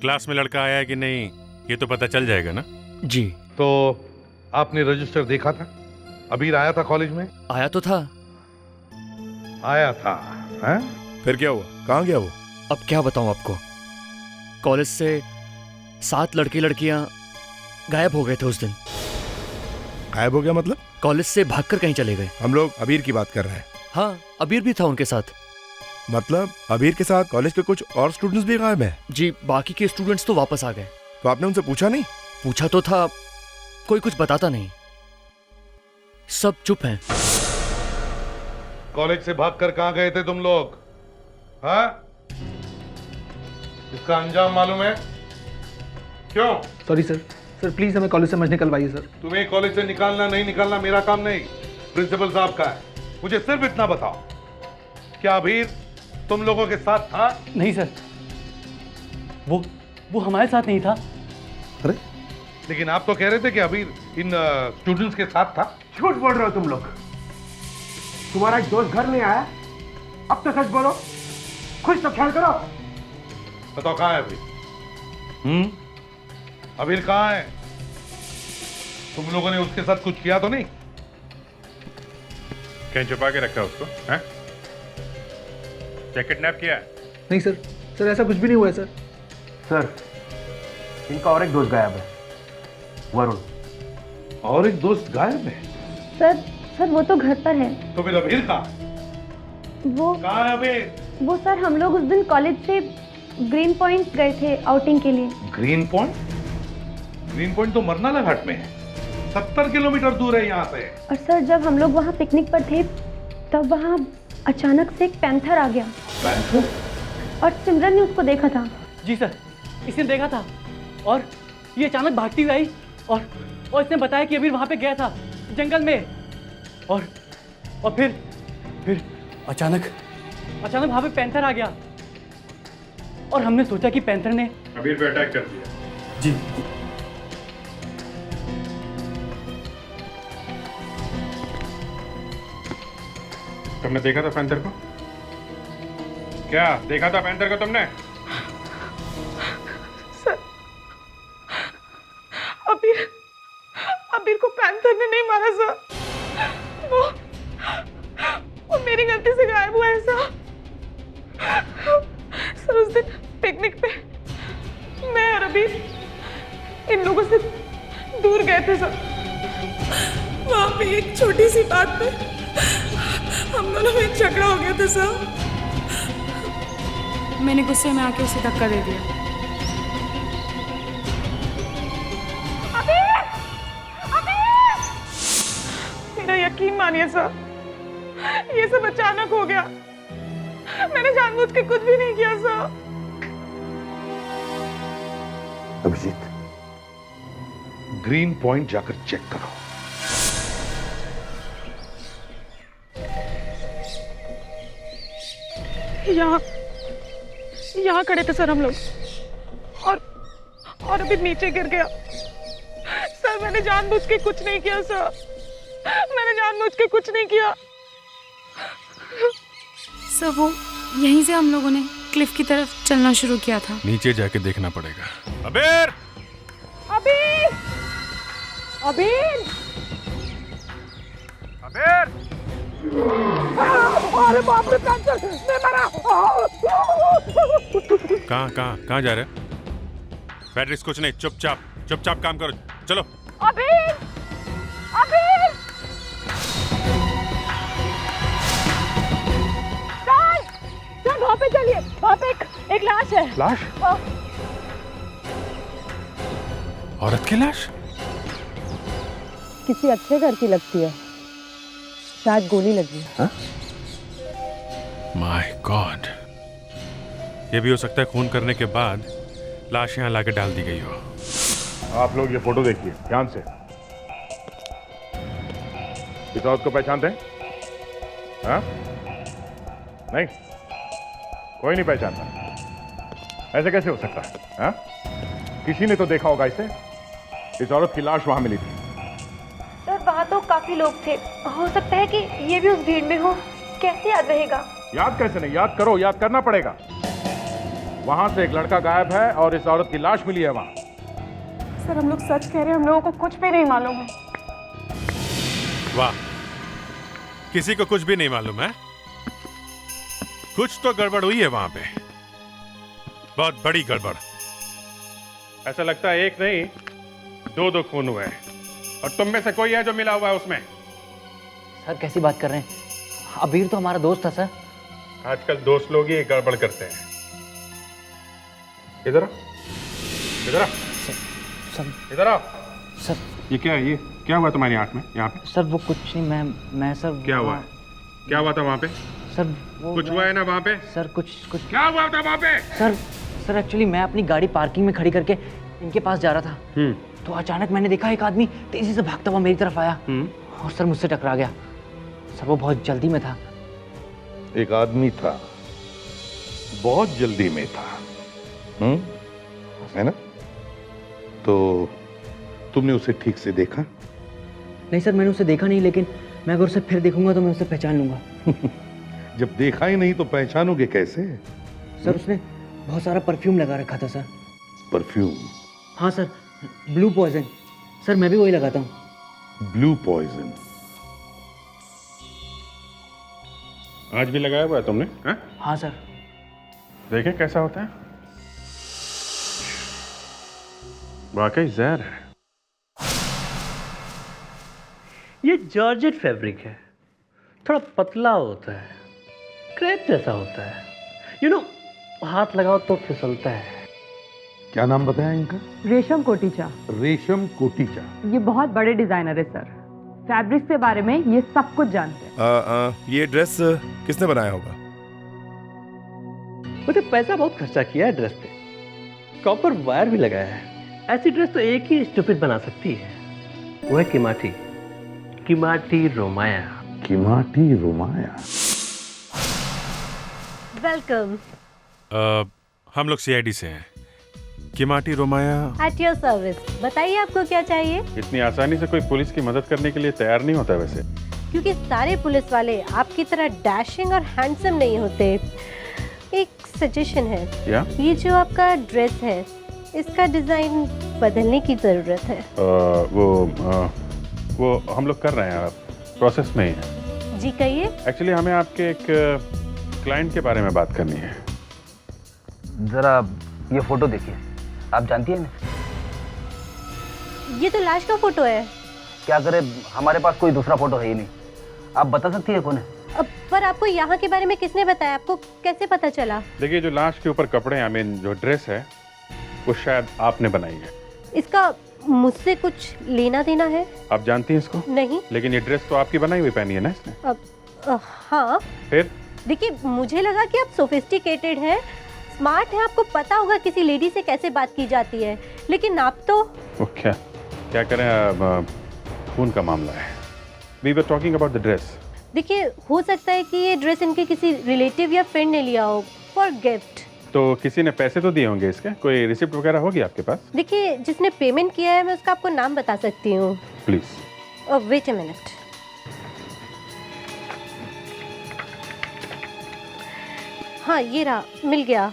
क्लास में लड़का आया है कि नहीं ये तो पता चल जाएगा ना। जी। तो आपने रजिस्टर देखा था? अबीर आया था कॉलेज में? आया तो था। आया था, हैं? फिर क्या हुआ? कहाँ गया वो? अब क्या बताऊं आपको, कॉलेज से 7 लड़के लड़कियां गायब हो गए थे उस दिन। गायब हो गया मतलब? कॉलेज से भागकर कहीं चले गए। हम लोग अबीर की बात कर रहे हैं। हाँ, अबीर भी था उनके साथ। मतलब अबीर के साथ कॉलेज के कुछ और स्टूडेंट्स भी गायब हैं? जी, बाकी के स्टूडेंट्स तो वापस आ गए। तो आपने उनसे पूछा नहीं? पूछा तो था, कोई कुछ बताता नहीं, सब चुप हैं। कॉलेज से भागकर कहाँ गए थे तुम लोग? हाँ? इसका अंजाम मालूम है? क्यों? सॉरी सर, प्लीज हमें कॉलेज से मत निकलवाइए सर। तुम्हें कॉलेज से निकालना नहीं निकालना मेरा काम नहीं, प्रिंसिपल साहब का है। मुझे सिर्फ इतना बताओ, क्या अबीर तुम लोगों के साथ था? नहीं सर, वो हमारे साथ नहीं था। अरे, लेकिन आप तो कह रहे थे कि अबीर इन स्टूडेंट्स के साथ था। झूठ बोल रहे हो तुम लोग। तुम्हारा एक दोस्त घर नहीं आया, अब तो सच बोलो, खुद तो ख्याल करो। बताओ कहाँ है अबीर? अबीर कहाँ है? तुम लोगों ने उसके साथ कुछ किया तो नहीं? कहीं छुपा के रखा उसको, हैं? क्या किडनैप किया? नहीं सर, ऐसा कुछ भी नहीं हुआ है सर। सर, इनका और एक दोस्त गायब है, वरुण। और एक दोस्त गायब है? सर वो तो घर पर है। तो फिर अबीर कहाँ? वो कहाँ है अबीर? वो सर, हम लोग उस दिन कॉलेज से ग्रीन पॉइंट गए थे आउटिंग के लिए। Green point? ग्रीन पॉइंट तो मरनाला घाट में है, 70 किलोमीटर दूर है यहाँ से। और सर, जब हम लोग वहाँ पिकनिक पर थे तब वहाँ अचानक से एक पैंथर आ गया। पैंथर? और सिमरन ने उसको देखा था। जी सर, इसने देखा था और ये अचानक भागती हुई आई और इसने बताया कि अबीर वहाँ पे गया था जंगल में। और फिर अचानक वहाँ पे पैंथर आ गया और हमने सोचा कि पैंथर ने अबीर पे अटैक कर दिया। जी। तुमने देखा था पैंथर को? क्या देखा था पैंथर को तुमने? बात पे हम दोनों में झगड़ा हो गया था सर। मैंने गुस्से में आके उसे धक्का दे दिया। मेरा यकीन मानिए सर, ये सब अचानक हो गया। मैंने जानबूझ के कुछ भी नहीं किया सर। अभिजीत, ग्रीन पॉइंट जाकर चेक करो। यहाँ खड़े थे सर हम लोग, और अभी नीचे गिर गया। सर मैंने जानबूझ के कुछ नहीं किया सर, मैंने जानबूझ के कुछ नहीं किया। सर वो यहीं से हम लोगों ने क्लिफ की तरफ चलना शुरू किया था। नीचे जाके देखना पड़ेगा। अबीर! अबीर! अबीर! अबीर! अरे बाप रे, कैंसर! मैं मरा! कहाँ जा रहे? बैटरीज कुछ नहीं, चुपचाप काम करो, चलो। अबीर! अबीर! सर वहाँ पे चलिए, वहाँ पे एक लाश है। लाश? औरत की लाश? किसी अच्छे घर की लगती है, शायद गोली लगी है। माय गॉड, ये भी हो सकता है खून करने के बाद लाश यहाँ लाके डाल दी गई हो। आप लोग ये फोटो देखिए ध्यान से। इस औरत को पहचानते हैं? हाँ? नहीं, कोई नहीं पहचानता। ऐसे कैसे हो सकता है? हाँ? किसी ने तो देखा होगा इसे। इस औरत की लाश वहां मिली थी। सर वहाँ तो काफी लोग थे, हो सकता है कि ये भी उस भीड़ में हो। कैसे याद रहेगा? याद कैसे नहीं, याद करो, याद करना पड़ेगा। वहां से एक लड़का गायब है और इस औरत की लाश मिली है वहां। सर हम लोग सच कह रहे हैं, हम लोगों को कुछ भी नहीं मालूम है। वाह, किसी को कुछ भी नहीं मालूम है? कुछ तो गड़बड़ हुई है वहां पे, बहुत बड़ी गड़बड़। ऐसा लगता है एक नहीं दो खून हुए हैं, और तुम में से कोई है जो मिला हुआ है उसमें। सर कैसी बात कर रहे हैं? अबीर तो हमारा दोस्त था सर। आजकल दोस्त लोग ही गड़बड़ करते हैं। इधर आओ। सर ये क्या है? ये क्या हुआ तुम्हारी आंख में यहाँ पे? सर वो कुछ नहीं, मैं सर क्या हुआ था वहाँ पे? सर वो कुछ हुआ है ना वहाँ पे? सर कुछ क्या हुआ था वहाँ पे? सर एक्चुअली मैं अपनी गाड़ी पार्किंग में खड़ी करके इनके पास जा रहा था, तो अचानक मैंने देखा एक आदमी तेजी से भागता हुआ मेरी तरफ आया और सर मुझसे टकरा गया। सर वो बहुत जल्दी में था। एक आदमी था, बहुत जल्दी में था, है ना? तो तुमने उसे ठीक से देखा? नहीं सर, मैंने उसे देखा नहीं, लेकिन मैं अगर उसे फिर देखूंगा तो मैं उसे पहचान लूंगा। जब देखा ही नहीं तो पहचानोगे कैसे? सर उसने बहुत सारा परफ्यूम लगा रखा था सर। परफ्यूम? हाँ सर, ब्लू पॉइजन। सर मैं भी वही लगाता हूँ। Blue poison? आज भी लगाया हुआ है तुमने? हाँ सर। देखें कैसा होता है। वाकई जहर है। ये जॉर्जेट फैब्रिक है, थोड़ा पतला होता है, क्रेप जैसा होता है। हाथ लगाओ तो फिसलता है। क्या नाम बताया इनका? रेशम कोटीचा। रेशम कोटीचा। ये बहुत बड़े डिजाइनर है सर, फैब्रिक के बारे में ये सब कुछ जानते हैं। ये ड्रेस किसने बनाया होगा? मुझे पैसा बहुत खर्चा किया है ड्रेस पे, कॉपर वायर भी लगाया है। ऐसी ड्रेस तो एक ही स्टूपिड बना सकती है, वो है किमाटी रोमाया। किमाटी रोमाया। वेलकम। हम लोग सीआईडी से हैं। किमाटी रोमाया एट योर सर्विस। बताइए आपको क्या चाहिए? इतनी आसानी से कोई पुलिस की मदद करने के लिए तैयार नहीं होता वैसे। क्योंकि सारे पुलिस वाले आपकी तरह डैशिंग और हैंडसम नहीं होते। एक सजेशन है, ये जो आपका ड्रेस है इसका डिजाइन बदलने की जरूरत है। वो हम लोग कर रहे हैं, प्रोसेस में ही है। जी कहिए। एक्चुअली हमें आपके एक क्लाइंट के बारे में बात करनी है। जरा ये फोटो देखिए, आप जानती हैं? ये तो लाश का फोटो है। क्या करे, हमारे पास कोई दूसरा फोटो है ही नहीं। आप बता सकती है कौन है? पर आपको यहाँ के बारे में किसने बताया? आपको कैसे पता चला? देखिए, जो लाश के ऊपर कपड़े, आई मीन जो ड्रेस है, वो शायद आपने बनाई है। इसका मुझसे कुछ लेना देना है? आप जानती हैं इसको? नहीं। लेकिन ये ड्रेस तो आपकी बनाई हुई पहनी है ना इसने? हाँ। फिर? देखिए, मुझे लगा कि आप सोफिस्टिकेटेड हैं, स्मार्ट हैं, आपको पता होगा किसी लेडी से कैसे बात की जाती है, लेकिन आप तो क्या करें, अब खून का मामला है। We were talking about the dress. देखिए, हो सकता है कि ये ड्रेस इनके किसी रिलेटिव या फ्रेंड ने लिया हो फॉर गिफ्ट। तो किसी ने पैसे तो दिए होंगे इसके? कोई रिसिप्ट वगैरह होगी आपके पास? देखिए, जिसने पेमेंट किया है मैं उसका आपको नाम बता सकती हूँ। प्लीज। Wait a minute. हाँ, ये रहा, मिल गया।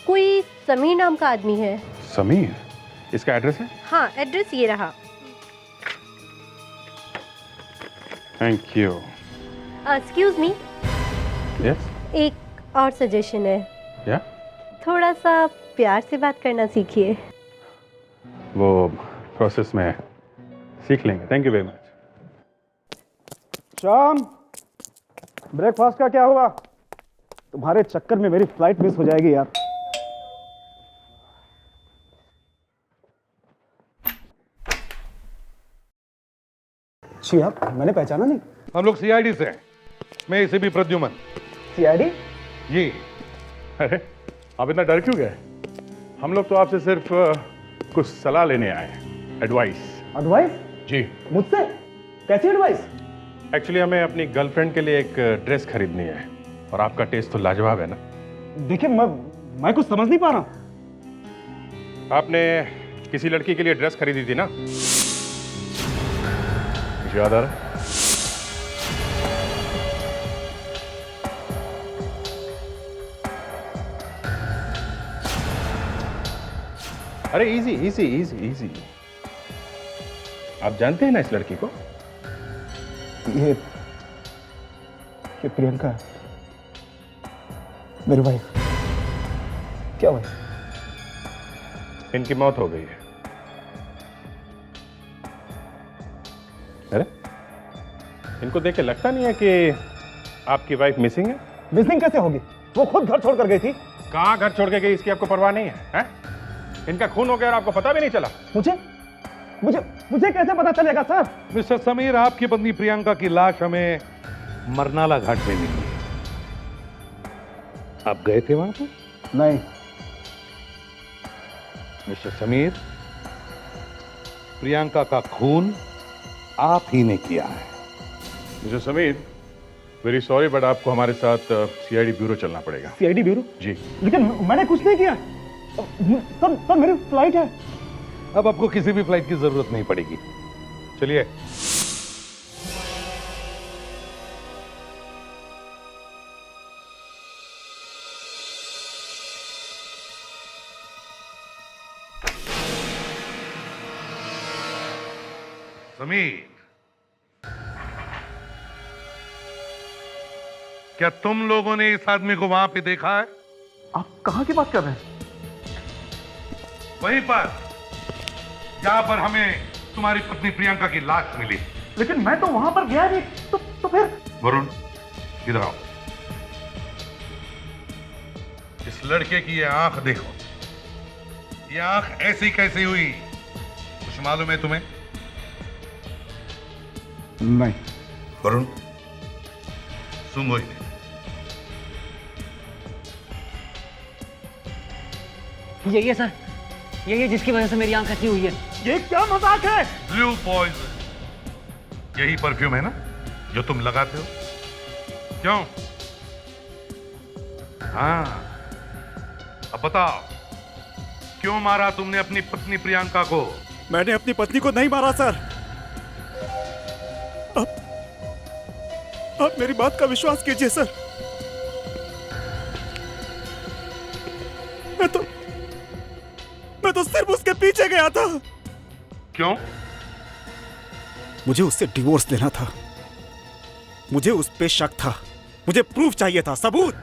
कोई समीर नाम का आदमी है। समीर? इसका एड्रेस है? हाँ, एड्रेस ये रहा। Thank you. Excuse me. Yes. एक और सजेशन है। या? थोड़ा सा प्यार से बात करना सीखिए। वो प्रोसेस में सीख लेंगे। Thank you very much. Shyam, breakfast का क्या हुआ? तुम्हारे चक्कर में मेरी फ्लाइट मिस हो जाएगी यार। जी आप, मैंने पहचाना नहीं। हम लोग सीआईडी से हैं। मैं इसे भी प्रद्युमन। सीआईडी? जी। अरे, आप इतना डर क्यों गए? हम लोग तो आपसे सिर्फ कुछ सलाह लेने आए हैं। एडवाइस। एडवाइस? जी। मुझसे? कैसी एडवाइस? एक्चुअली हमें अपनी गर्लफ्रेंड के लिए एक ड्रेस खरीदनी है, और आपका टेस्ट तो लाजवाब है ना। देखिए, मैं कुछ समझ नहीं पा रहा। आपने किसी लड़की के लिए ड्रेस खरीदी थी ना? मुझे याद आ रहा है। अरे इजी इजी इजी इजी। आप जानते हैं ना इस लड़की को? ये प्रियंका है, मेरी वाइफ। क्या वाइफ? इनकी मौत हो गई है। अरे, इनको देख के लगता नहीं है कि आपकी वाइफ मिसिंग है? मिसिंग कैसे होगी? वो खुद घर छोड़ कर गई थी। कहाँ घर छोड़ के गई इसकी आपको परवाह नहीं है, हैं? इनका खून हो गया और आपको पता भी नहीं चला? मुझे कैसे पता चलेगा सर? मिस्टर समीर, आपकी पत्नी प्रियंका की लाश हमें मरनाला घाट में मिली। आप गए थे वहां पर? नहीं। मिस्टर समीर, प्रियंका का खून आप ही ने किया है। Mister Sameer, very sorry, but आपको हमारे साथ सीआईडी ब्यूरो चलना पड़ेगा। CID bureau? जी। लेकिन मैंने कुछ नहीं किया। सर मेरी फ्लाइट है। अब आपको किसी भी फ्लाइट की जरूरत नहीं पड़ेगी। चलिए। समीर, क्या तुम लोगों ने इस आदमी को वहां पे देखा है? आप कहां की बात कर रहे हैं? वहीं पर जहां पर हमें तुम्हारी पत्नी प्रियंका की लाश मिली। लेकिन मैं तो वहां पर गया नहीं। तो फिर? वरुण, इधर आओ। इस लड़के की ये आंख देखो। ये आंख ऐसी कैसी हुई, कुछ मालूम है तुम्हें? नहीं। वरुण, सूंघो इन्हें। यही है सर, यही है जिसकी वजह से मेरी आंख ऐसी हुई है। ये क्या मजाक है? ब्लू पॉइजन, यही परफ्यूम है ना जो तुम लगाते हो? क्यों? हाँ, अब बताओ, क्यों मारा तुमने अपनी पत्नी प्रियंका को? मैंने अपनी पत्नी को नहीं मारा सर। आप मेरी बात का विश्वास कीजिए सर। मैं तो सिर्फ उसके पीछे गया था। क्यों? मुझे उससे डिवोर्स लेना था। मुझे उस पे शक था। मुझे प्रूफ चाहिए था, सबूत।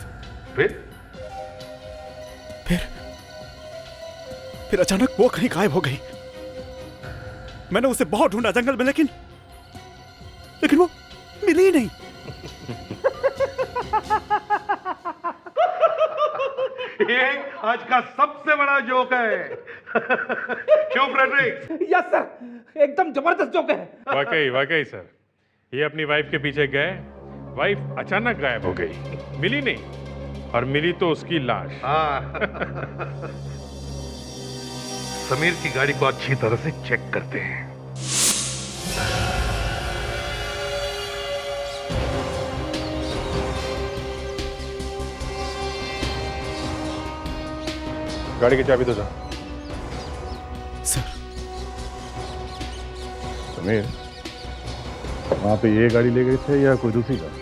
फिर अचानक वो कहीं गायब हो गई। मैंने उसे बहुत ढूंढा जंगल में, लेकिन वो मिली ही नहीं। आज का सबसे बड़ा जोक है। क्यों फ्रेडरिक? यस सर, एकदम जबरदस्त जोक है। वाकई सर, ये अपनी वाइफ के पीछे गए, वाइफ अचानक गायब हो गई, मिली नहीं, और मिली तो उसकी लाश। समीर की गाड़ी को अच्छी तरह से चेक करते हैं। गाड़ी की चाबी दो जा। सर। समीर, वहां पे ये गाड़ी ले गए थे या कोई दूसरी गाड़ी?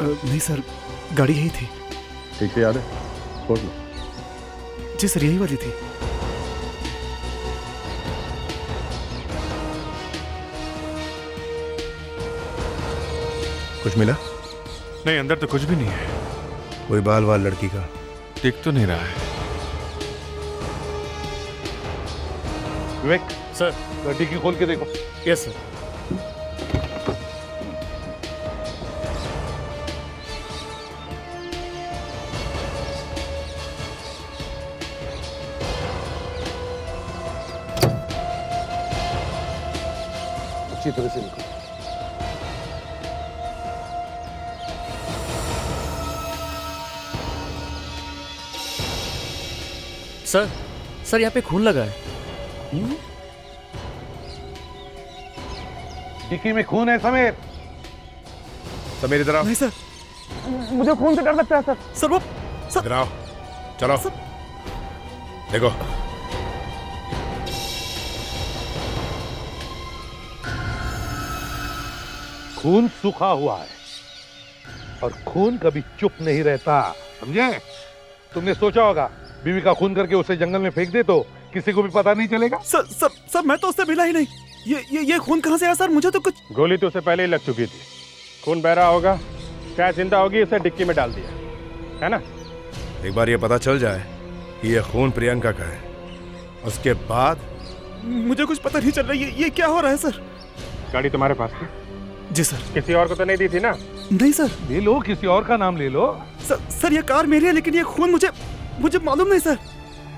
नहीं सर, गाड़ी यही थी। ठीक से याद है? खोल लो। जी सर, यही वाली थी। कुछ मिला? नहीं, अंदर तो कुछ भी नहीं है। कोई बाल वाल लड़की का दिख तो नहीं रहा है। विवेक सर, गाड़ी की खोल के देखो। Yes sir. अच्छी तरह से निकलो। सर यहाँ पे खून लगा है। डिक्की में खून है समीर। समीर इधर आओ। नहीं सर, मुझे खून से डर लगता है सर। सर वो इधर आओ, चलो देखो। खून सूखा हुआ है और खून कभी चुप नहीं रहता, समझे? तुमने सोचा होगा बीवी का खून करके उसे जंगल में फेंक दे तो किसी को भी पता नहीं चलेगा। सर मैं तो उससे मिला ही नहीं। ये खून कहाँ से आया सर? मुझे तो कुछ। गोली तो उसे पहले ही लग चुकी थी। खून बह रहा होगा, क्या जिंदा होगी, उसे डिक्की में डाल दिया है ना। एक बार ये पता चल जाए कि ये खून प्रियंका का है, उसके बाद मुझे कुछ पता नहीं चल रहा है। ये क्या हो रहा है सर? गाड़ी तुम्हारे पास थी? जी सर। किसी और को तो नहीं दी थी ना? नहीं सर। ले लो, किसी और का नाम ले लो। सर ये कार मेरी है, लेकिन ये खून मुझे मालूम नहीं सर।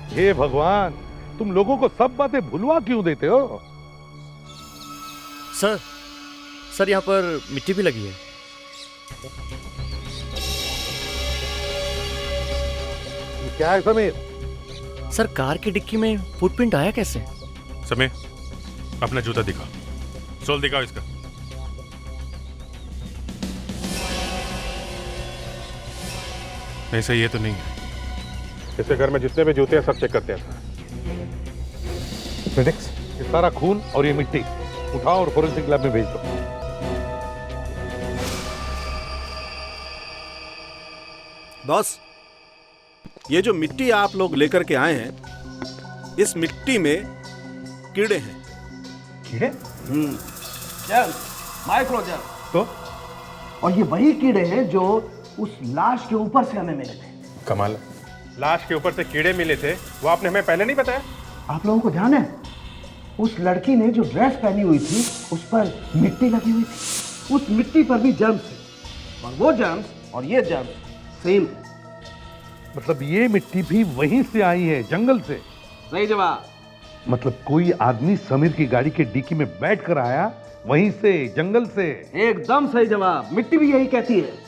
हे भगवान, तुम लोगों को सब बातें भुलवा क्यों देते हो? सर यहाँ पर मिट्टी भी लगी है। क्या है समीर? सर कार की डिक्की में फुटप्रिंट आया कैसे? समीर, अपना जूता दिखाओ, सोल दिखाओ इसका। नहीं सही, ये तो नहीं है। इसके घर में जितने भी जूते हैं सब चेक करते हैं। फिनिक्स, ये सारा खून और ये मिट्टी उठाओ और फोरेंसिक लैब में भेज दो। बॉस, ये जो मिट्टी आप लोग लेकर के आए हैं, इस मिट्टी में कीड़े हैं। कीड़े? Germs, micro germs. तो? और ये वही कीड़े हैं जो उस लाश के ऊपर से हमें मिले थे। कमाल, लाश के ऊपर से कीड़े मिले थे, वो आपने हमें पहले नहीं बताया? आप लोगों को ध्यान है, उस लड़की ने जो ड्रेस पहनी हुई थी उस पर मिट्टी लगी हुई थी। उस मिट्टी पर भी जर्म्स थे, और वो जर्म्स और ये जर्म्स सेम। मतलब ये मिट्टी भी वहीं से आई है, जंगल से? सही जवाब। मतलब कोई आदमी समीर की गाड़ी के डिक्की में बैठ कर आया, वहीं से, जंगल से। एकदम सही जवाब, मिट्टी भी यही कहती है।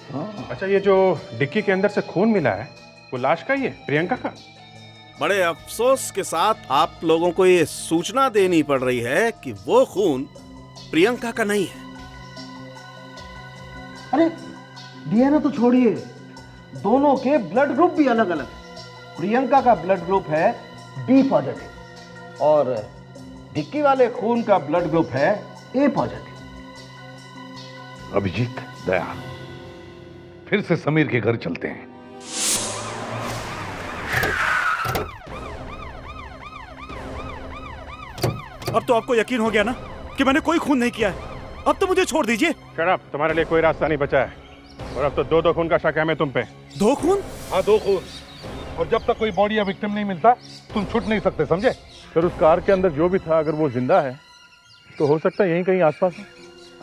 अच्छा, ये जो डिक्की के अंदर से खून मिला है वो लाश का ही है, प्रियंका का? बड़े अफसोस के साथ आप लोगों को ये सूचना देनी पड़ रही है कि वो खून प्रियंका का नहीं है। अरे डीएनए तो छोड़िए, दोनों के ब्लड ग्रुप भी अलग अलग है। प्रियंका का ब्लड ग्रुप है बी पॉजिटिव और डिक्की वाले खून का ब्लड ग्रुप है ए पॉजिटिव। अभिजीत, दया, फिर से समीर के घर चलते हैं। अब तो आपको यकीन हो गया ना कि मैंने कोई खून नहीं किया है। अब तो मुझे छोड़ दीजिए। शराब, तुम्हारे लिए कोई रास्ता नहीं बचा है, और अब तो दो खून का शक है हमें तुम पे। 2 खून? हाँ, 2 खून। और जब तक कोई बॉडी या विक्टिम नहीं मिलता तुम छूट नहीं सकते, समझे? फिर उस कार के अंदर जो भी था, अगर वो जिंदा है तो हो सकता है यहीं कहीं आसपास हो।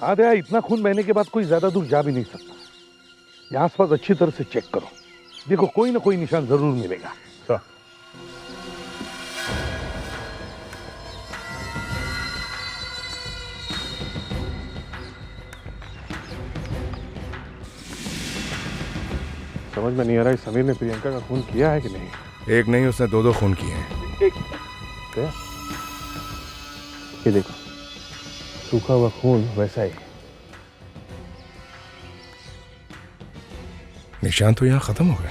हाँ दया, इतना खून बहने के बाद कोई ज्यादा दूर जा भी नहीं सकता। यहाँ आसपास अच्छी तरह से चेक करो, देखो कोई ना कोई निशान जरूर मिलेगा। सर समझ में नहीं आ रहा है समीर ने प्रियंका का खून किया है कि नहीं। एक नहीं, उसने दो दो खून किए हैं। क्या? ये देखो, सूखा हुआ खून वैसा ही। निशान तो यहाँ खत्म हो गए।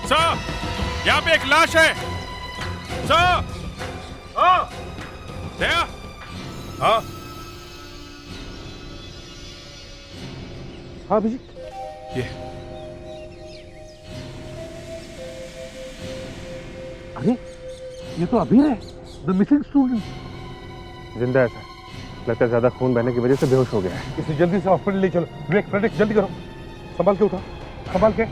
सर, यहाँ पे एक लाश है। सर, दया। हाँ हाँ अभिजीत, ये अरे ये तो अभी है, द मिसिंग स्टूडेंट। जिंदा है सर, लगता है ज्यादा खून बहने की वजह से बेहोश हो गया है। इसे जल्दी से हॉस्पिटल ले चलो। ब्रेक फ्रेडिक जल्दी करो, संभाल के उठा, संभाल के।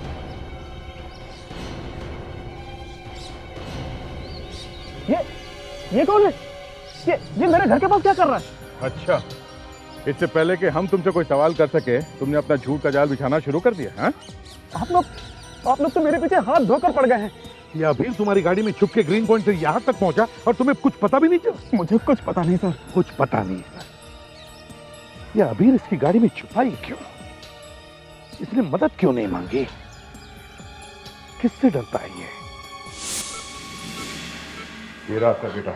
ये कौन है? ये मेरे घर के पास क्या कर रहा है? अच्छा, इससे पहले कि हम तुमसे कोई सवाल कर सके तुमने अपना झूठ का जाल बिछाना शुरू कर दिया। हाँ? आप लोग तो मेरे पीछे हाथ धोकर पड़ गए हैं। ये अभी तुम्हारी गाड़ी में छुप के ग्रीन पॉइंट से यहाँ तक पहुंचा और तुम्हें कुछ पता भी नहीं चला? मुझे कुछ पता नहीं सर। कुछ पता नहीं सर। ये अभी इसकी गाड़ी में छुपाई क्यों? इसने मदद क्यों नहीं मांगी? किससे डरता है ये? ये रहा आपका बेटा।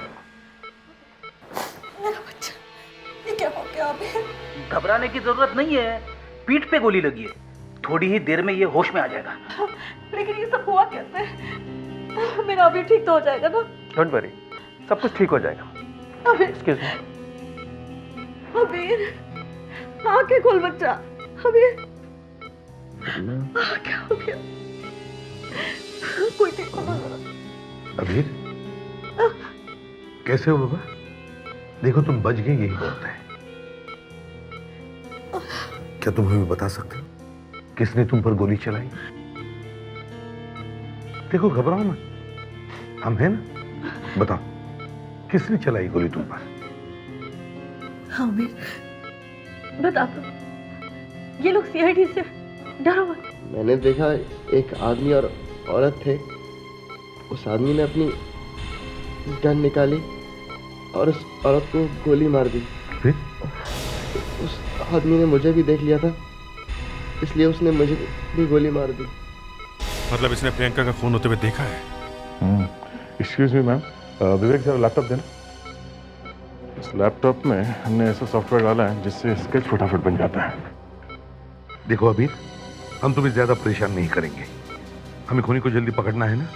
मेरा बच्चा, ये क्या हो गया अभी? घबराने की जरूरत नहीं है, पीठ पे गोली लगी है, थोड़ी ही देर में ये होश में आ जाएगा। लेकिन ये सब हुआ कैसे? मेरा अभी ठीक तो हो जाएगा ना? डोंट वरी, सब कुछ ठीक हो जाएगा। अबीर, एक्सक्यूज मी। अबीर, आंखें खोल बच्चा। अबीर, क्या हो गया? कोई देखो ना जरा। अबीर, कैसे हो बाबा? देखो तुम बच गए, यही बहुत है। क्या तुम हमें बता सकते हो किसने तुम पर गोली चलाई? देखो घबराओ मत, हम हैं ना। बताओ किसने चलाई गोली तुम पर? हाँ अबीर, बता दो। ये लोग सीआईडी से डरो मत। मैंने देखा एक आदमी और औरत थे। उस आदमी ने अपनी गन निकाली और उस औरत को गोली मार दी। फिर? उस आदमी ने मुझे भी देख लिया था, इसलिए उसने मुझे भी गोली मार दी। मतलब इसने प्रियंका का खून होते हुए देखा है? एक्सक्यूज मी मैम, विवेक जरा लैपटॉप देना। इस लैपटॉप में हमने ऐसा सॉफ्टवेयर डाला है जिससे स्केच फटाफट बन जाता है। देखो अबीर, हम तुम्हें ज्यादा परेशान नहीं करेंगे। हमें खूनी को जल्दी पकड़ना है ना।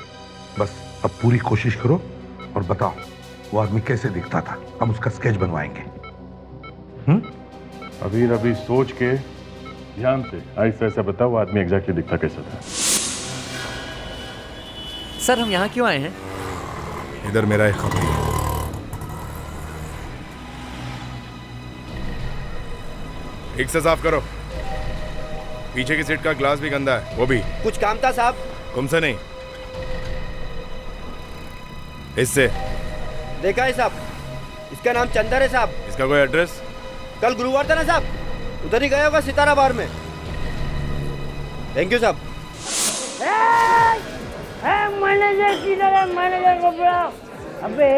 बस अब पूरी कोशिश करो और बताओ वो आदमी कैसे दिखता था। हम उसका स्केच बनवाएंगे। अबीर, अभी सोच के ध्यान से ऐसा ऐसा बताओ वो आदमी एग्जैक्टली दिखता कैसा था। सर हम यहाँ क्यों आए हैं? इधर मेरा एक खबर है। ठीक से साफ करो। पीछे की सीट का ग्लास भी गंदा है, वो भी। कुछ काम था साहब? तुमसे नहीं, इससे। देखा है साहब, इसका नाम चंदर है साहब। इसका कोई एड्रेस? कल गुरुवार था ना साहब, उधर ही गया होगा सितारा बार में। थैंक यू साहब। मैनेजर किधर है? मैनेजर को बुलाओ। अबे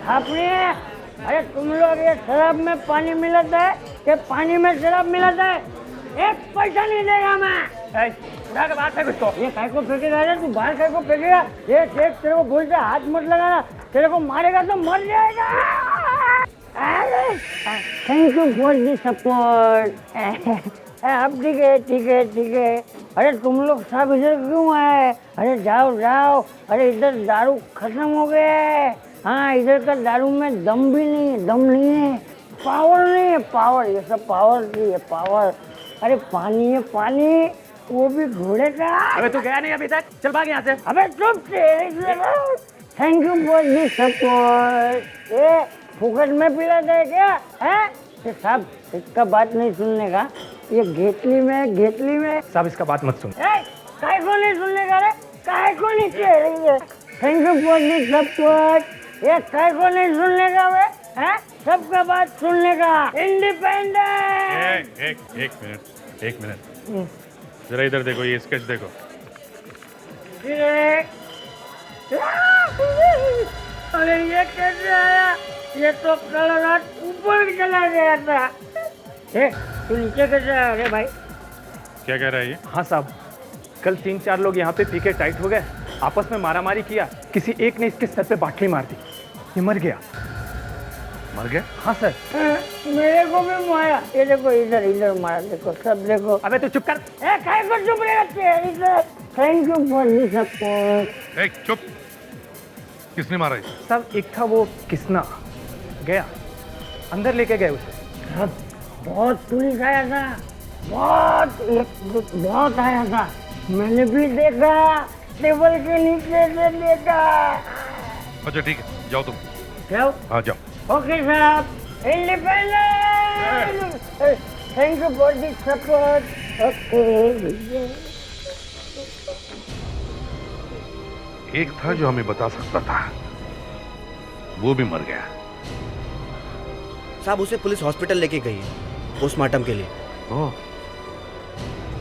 आपने, अरे तुम लोग ये शराब में पानी मिलाता है कि पानी में शराब मिलाता है? एक पैसा नहीं देगा मैं। उठा के बाहर फेंक उसको। ये काय को फेंकेगा रे तू? बाहर काय को फेंकेगा? ये देख, तेरे को बोलते हाथ मत लगाना, तेरे को मारेगा तो मर जाएगा। Thank you for the support. अब ठीक है, ठीक है, ठीक है। अरे तुम लोग सब इधर क्यों आए? अरे जाओ जाओ। अरे इधर दारू खत्म हो गया है। हाँ, इधर का दारू में दम भी नहीं है, दम नहीं है, पावर नहीं है, पावर। ये सब पावर नहीं है, पावर। अरे पानी है, पानी, वो भी घोड़े का। अबे तू गया नहीं अभी तक? चल भाग यहाँ से। अबे चुप से। Thank you for the support. ये फुकट में पिलाता है क्या? है साहब, इसका बात नहीं सुनने का। ये घेतली में, घेतली में। साहब इसका बात मत सुन। काय को नहीं सुनने का रे? काय को नहीं कह रही है? Thank you for the support. ये काय को नहीं सुनने का वे हैं? सबका बात सुनने का इंडिपेंडेंट। एक मिनट जरा इधर देखो, ये स्केच देखो। अरे ये कैसे आया? ये तो कल रात ऊपर चला गया था। तू नीचे कैसे आया रे भाई? क्या कह रहा है ये? हाँ साहब, कल 3-4 लोग यहाँ पे पी के टाइट हो गए, आपस में मारामारी किया, किसी एक ने इसके सर पे बाटली मार दी, ये मर गया। मर गया? हाँ सर। मेरे को भी मारा। ये देखो इधर इधर मारा, देखो सब देखो। अबे तू चुप कर। काय को चुप रहते इधर। Thank you for this support. चुप। किसने मारा है? सब एक था वो किसना, गया अंदर लेके गए उसे। बहुत पुलिस आया था, बहुत आया था, मैंने भी देखा, टेबल के नीचे से देखा। अच्छा ठीक है, जाओ तुम। जाओ? हाँ जाओ। ओके साहब, independent. Thank you for this support. Okay. एक था जो हमें बता सकता था, वो भी मर गया। साहब उसे पुलिस हॉस्पिटल लेके गई है पोस्टमार्टम के लिए। ओह,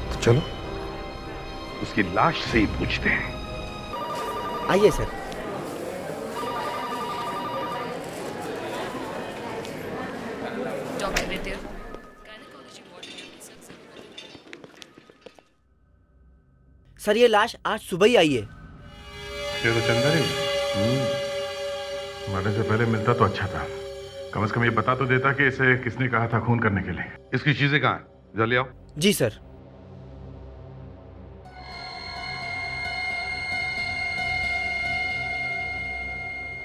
तो चलो उसकी लाश से ही पूछते हैं। आइए सर। सर ये लाश आज सुबह ही आई है। ये तो चंदा ही मरने से पहले मिलता तो अच्छा था, कम से कम ये बता तो देता कि इसे किसने कहा था खून करने के लिए। इसकी चीजें कहाँ हैं? जल्दी आओ। जी सर।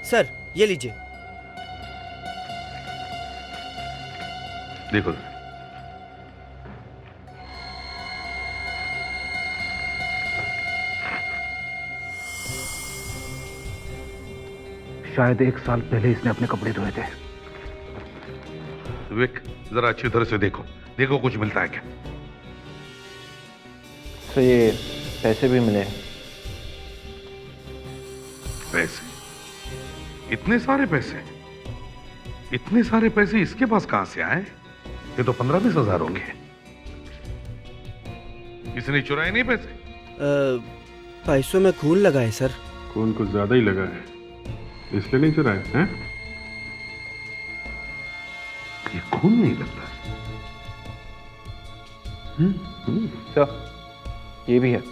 सर ये लीजिए। देखो शायद 1 साल पहले इसने अपने कपड़े धोए थे। विक, जरा अच्छी तरह से देखो, देखो कुछ मिलता है क्या? तो ये पैसे भी मिले। पैसे? इतने सारे पैसे? इतने सारे पैसे इसके पास कहां से आए? ये तो 15-20 हजार होंगे। इसने चुराए नहीं पैसे? पैसों में खून लगा है सर। खून कुछ ज्यादा ही लगा है, इसलिए नहीं चुराए हैं? ये खून नहीं लगता। सर ये भी है।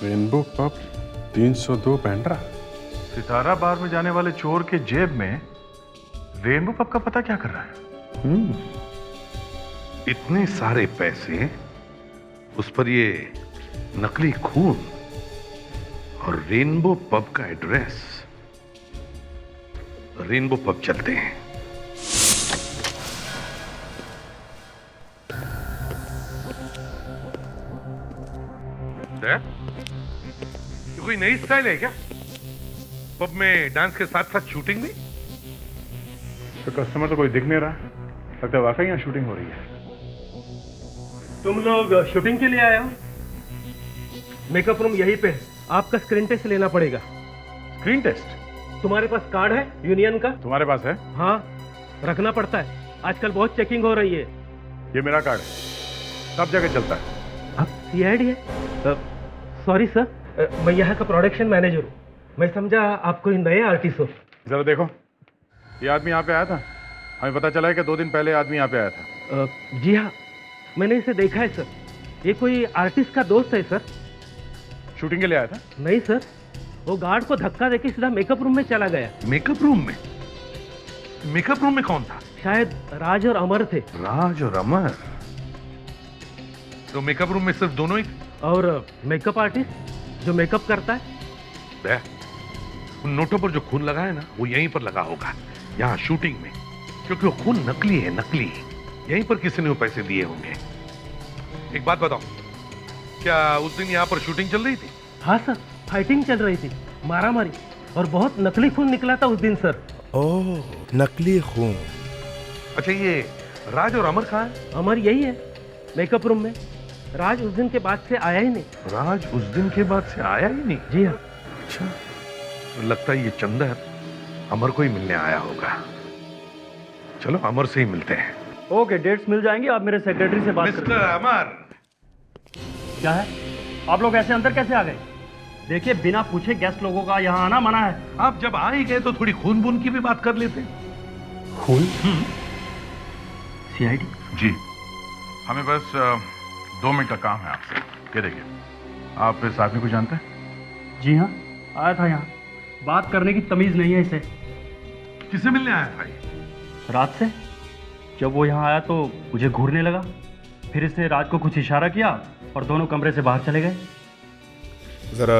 Rainbow pub 302 Pendra. Sitara bar में जाने वाले चोर के जेब में रेनबो पब का पता क्या कर रहा है? इतने सारे पैसे, उस पर ये नकली खून और रेनबो पब का एड्रेस। रेनबो पब चलते हैं। ये कोई नई स्टाइल है क्या? पब में डांस के साथ साथ शूटिंग भी? तो कस्टमर तो कोई दिख नहीं रहा, लगता है वाकई यहाँ शूटिंग हो रही है। तुम लोग शूटिंग के लिए आए हो? मेकअप रूम यहीं पे है, आपका स्क्रीन टेस्ट लेना पड़ेगा। Screen test? तुम्हारे पास कार्ड है यूनियन का? तुम्हारे पास है? हाँ रखना पड़ता है, आजकल बहुत चेकिंग हो रही है। ये मेरा कार्ड है, सब जगह चलता है। आप सीआईडी है? सॉरी सर, मैं यहाँ का प्रोडक्शन मैनेजर हूँ, मैं समझा आप कोई नए आर्टिस्ट हो। जरा देखो, ये आदमी यहाँ पे आया था, हमें पता चला है कि 2 दिन पहले आदमी यहाँ पे आया था। जी हाँ, मैंने इसे देखा है सर, ये कोई आर्टिस्ट का दोस्त है सर। शूटिंग के लिए आया था? नहीं सर, वो गार्ड को धक्का देके सीधा मेकअप रूम में चला गया। मेकअप रूम में? मेकअप रूम में कौन था? शायद राज और अमर थे। राज और अमर? तो मेकअप रूम में सिर्फ दोनों ही? और मेकअप आर्टिस्ट जो मेकअप करता है। उन नोटों पर जो खून लगा है ना, वो यहीं पर लगा होगा, यहाँ शूटिंग में, क्योंकि वो खून नकली है, नकली। यहीं पर किसी ने वो पैसे दिए होंगे। एक बात बताओ, क्या उस दिन यहाँ पर शूटिंग चल रही थी? हाँ सर, फाइटिंग चल रही थी, मारामारी, और बहुत नकली खून निकला था उस दिन सर। ओह, नकली खून। अच्छा ये राज और अमर कहाँ है? अमर यही है मेकअप रूम में, राज उस दिन के बाद से आया ही नहीं। राज उस दिन के बाद से आया ही नहीं? जी हाँ। अच्छा, तो लगता है ये चंदर अमर को ही मिलने आया होगा। चलो अमर से ही मिलते हैं। ओके, डेट्स मिल जाएंगी। आप मेरे सेक्रेटरी से बात मिस्टर अमर। क्या है? आप लोग ऐसे अंदर कैसे आ गए? देखिए, बिना पूछे गेस्ट लोगों का यहाँ आना मना है। आप जब आ ही गए तो थोड़ी खून बून की भी बात कर लेते। खून? सीआईडी? जी, हमें बस 2 मिनट का काम है आपसे। ये देखिए, आप इस आदमी को जानते हैं? जी हाँ, आया था यहाँ। बात करने की तमीज नहीं है इसे। किसे मिलने आया था ये? रात से जब वो यहाँ आया तो मुझे घूरने लगा, फिर इसने राज को कुछ इशारा किया और दोनों कमरे से बाहर चले गए। जरा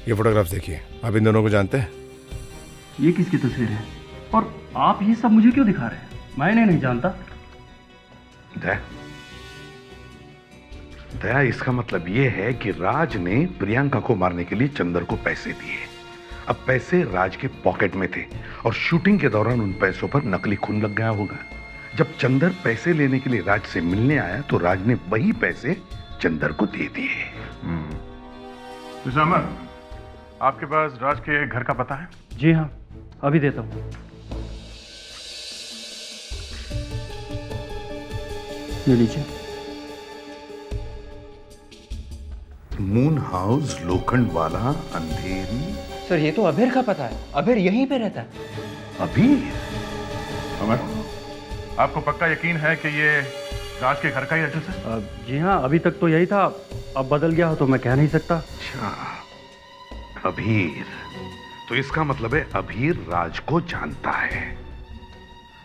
ये फोटोग्राफ्स देखिए, आप इन दोनों को जानते हैं? ये किसकी तस्वीर है और आप ये सब मुझे क्यों दिखा रहे हैं? मैं इन्हें नहीं जानता। दया, इसका मतलब ये है कि राज ने प्रियंका को मारने के लिए चंदर को पैसे दिए। अब पैसे राज के पॉकेट में थे और शूटिंग के दौरान उन पैसों पर नकली खून लग गया होगा। जब चंदर पैसे लेने के लिए राज से मिलने आया तो राज ने वही पैसे चंदर को दे दिए। मिस्टर अमर, आपके पास राज के घर का पता है? जी हाँ, अभी देता हूँ। ये लीजिए। मून हाउस, लोखंड वाला, अंधेरी। सर ये तो अभीर का पता है। अभीर यहीं पे रहता है। अभीर? अमर, आपको पक्का यकीन है कि ये राज के घर का ही एड्रेस है? जी हाँ, अभी तक तो यही था। अब बदल गया हो तो मैं कह नहीं सकता। अच्छा, अभीर। तो इसका मतलब है अभीर राज को जानता है।